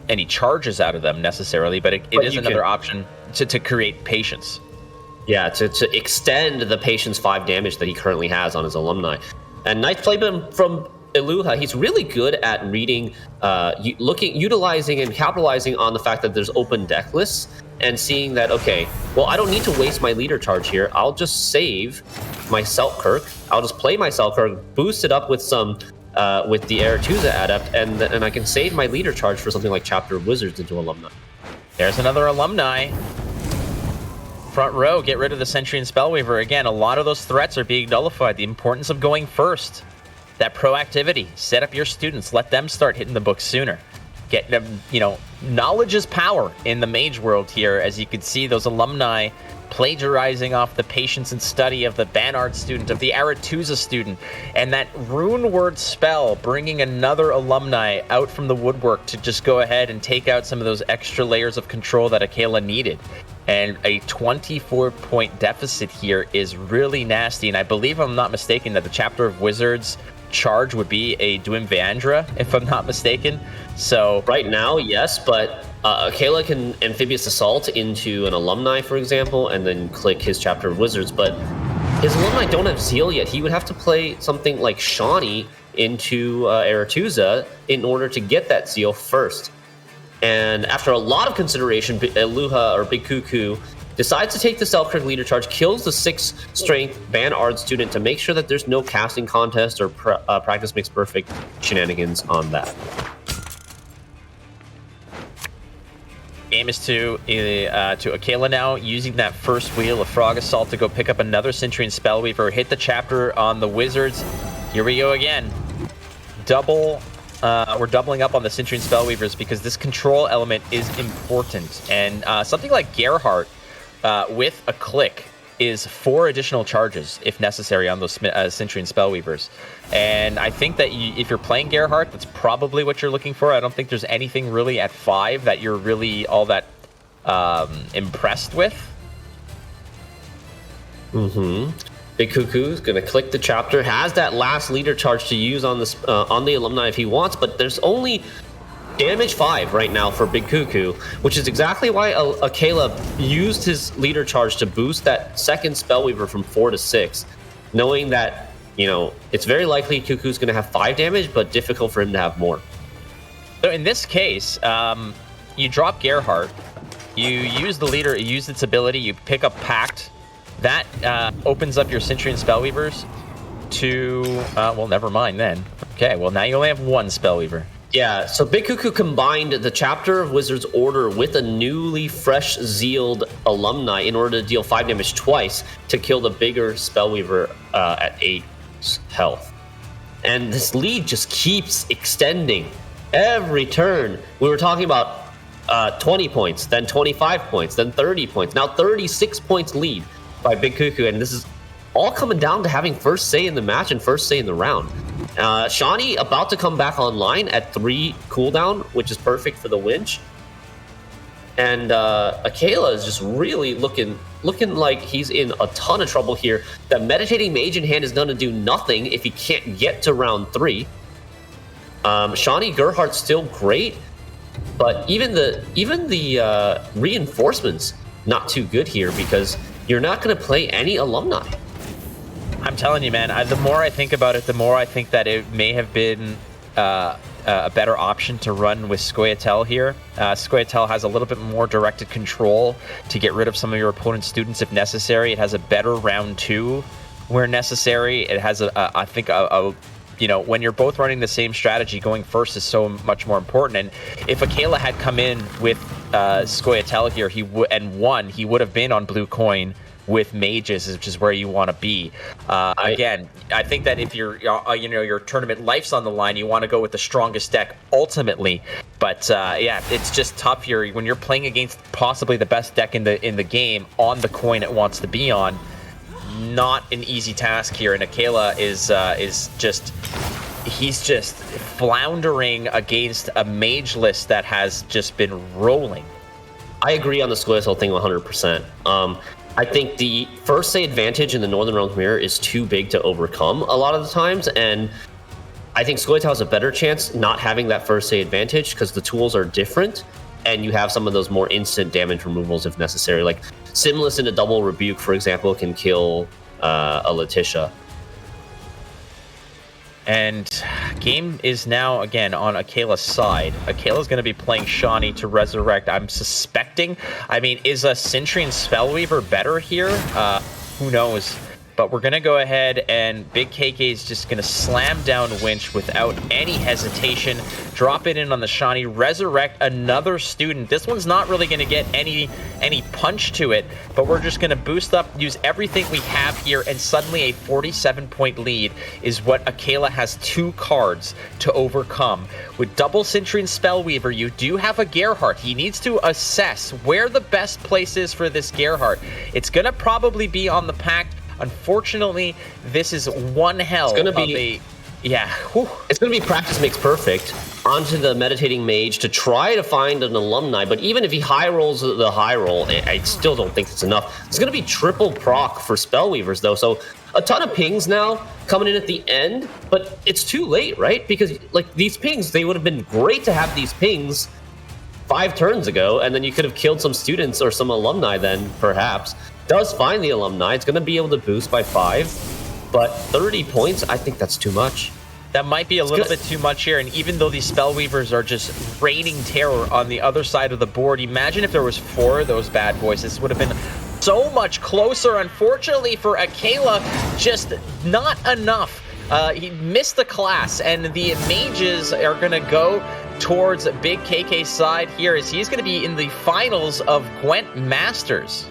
any charges out of them necessarily, but it is another option to create patience. Yeah, to extend the patience 5 damage that he currently has on his alumni. And nice play from Iluha. He's really good at reading, utilizing and capitalizing on the fact that there's open deck lists and seeing that, okay, well, I don't need to waste my leader charge here. I'll just save my Selkirk. I'll just play my Selkirk, boost it up with some, with the Aretuza Adept, and I can save my leader charge for something like Chapter of Wizards into Alumni. There's another Alumni. Front row, get rid of the Sentry and Spellweaver. Again, a lot of those threats are being nullified. The importance of going first. That proactivity, set up your students, let them start hitting the books sooner. Get them, knowledge is power in the mage world here, as you can see those alumni plagiarizing off the patience and study of the Banard student, of the Aretuza student, and that rune word spell bringing another alumni out from the woodwork to just go ahead and take out some of those extra layers of control that Akela needed. And a 24-point deficit here is really nasty, and I believe, if I'm not mistaken, that the Chapter of Wizards charge would be a Dwim Vandra, if I'm not mistaken. So right now, yes, but Akela can Amphibious Assault into an alumni, for example, and then click his Chapter of Wizards, but his alumni don't have Zeal yet. He would have to play something like Shawnee into Aretuza in order to get that Zeal first. And after a lot of consideration, Iluha or Big Cuckoo decides to take the Selkirk leader charge, kills the 6 strength Banard student to make sure that there's no casting contest or practice makes perfect shenanigans on that. Game is to Akela now, using that first wheel of Frog Assault to go pick up another Sentry and Spellweaver, hit the Chapter on the Wizards. Here we go again. We're doubling up on the Sentry and Spellweavers because this control element is important. And something like Gerhardt with a click is 4 additional charges if necessary on those Sentry and Spellweavers. And I think that if you're playing Gerhardt, that's probably what you're looking for. I don't think there's anything really at 5 that you're really all that impressed with. Big Cuckoo's gonna click the Chapter, has that last leader charge to use on the alumni if he wants, but there's only damage 5 right now for Big Cuckoo, which is exactly why Akela used his leader charge to boost that second Spellweaver from 4 to 6, knowing that, it's very likely Cuckoo's gonna have 5 damage, but difficult for him to have more. So in this case, you drop Gerhardt, you use the leader, you use its ability, you pick up Pact. That opens up your Sentry and Spellweavers to, well, never mind then. Okay, well, now you only have 1 Spellweaver. Yeah, so Big Cuckoo combined the Chapter of Wizards order with a newly fresh Zealed alumni in order to deal 5 damage twice to kill the bigger Spellweaver at 8 health. And this lead just keeps extending every turn. We were talking about 20 points, then 25 points, then 30 points, now 36 points lead by Big Cuckoo, and this is all coming down to having first say in the match and first say in the round. Shawnee about to come back online at 3 cooldown, which is perfect for the winch. And Akela is just really looking like he's in a ton of trouble here. The Meditating Mage in hand is going to do nothing if he can't get to round 3. Shawnee Gerhardt's still great, but even the reinforcements not too good here because you're not going to play any alumni. I'm telling you, man, the more I think about it, the more I think that it may have been a better option to run with Scoia'tael here. Scoia'tael has a little bit more directed control to get rid of some of your opponent's students if necessary. It has a better round 2 where necessary. It has, I think, when you're both running the same strategy, going first is so much more important. And if Akela had come in with Scoia'tael here, he would have been on blue coin with mages, which is where you want to be. Again, I think that if your tournament life's on the line, you want to go with the strongest deck ultimately. But yeah, it's just tough here when you're playing against possibly the best deck in the game on the coin it wants to be on. Not an easy task here, and Akela is just floundering against a mage list that has just been rolling. I agree on the Squirtle thing 100%. I think the first say advantage in the Northern Realms Mirror is too big to overcome a lot of the times, and I think Squirtle has a better chance not having that first say advantage because the tools are different, and you have some of those more instant damage removals if necessary. Like Simless in a double rebuke, for example, can kill a Letitia. And game is now, again, on Akela's side. Akela's going to be playing Shawnee to resurrect, I'm suspecting. I mean, is a Centurion Spellweaver better here? Who knows? But we're going to go ahead, and Big KK is just going to slam down Winch without any hesitation, drop it in on the Shawnee, resurrect another student. This one's not really going to get any punch to it, but we're just going to boost up, use everything we have here, and suddenly a 47-point lead is what Akela has 2 cards to overcome. With double Centurion Spellweaver, you do have a Gerhardt. He needs to assess where the best place is for this Gerhardt. It's going to probably be on the Pact. Unfortunately, this is one hell of a... Yeah. Whew. It's going to be practice makes perfect onto the Meditating Mage to try to find an alumni, but even if he high rolls the high roll, I still don't think it's enough. It's going to be triple proc for Spellweavers, though, so a ton of pings now coming in at the end, but it's too late, right? Because, like, these pings, they would have been great to have these pings 5 turns ago, and then you could have killed some students or some alumni then, perhaps. Does find the alumni. It's going to be able to boost by 5, but 30 points, I think that's too much. That might be a little bit too much here, and even though these Spellweavers are just raining terror on the other side of the board, imagine if there was 4 of those bad boys. This would have been so much closer. Unfortunately for Akela, just not enough. He missed the class, and the mages are going to go towards Big KK's side here as he's going to be in the finals of Gwent Masters.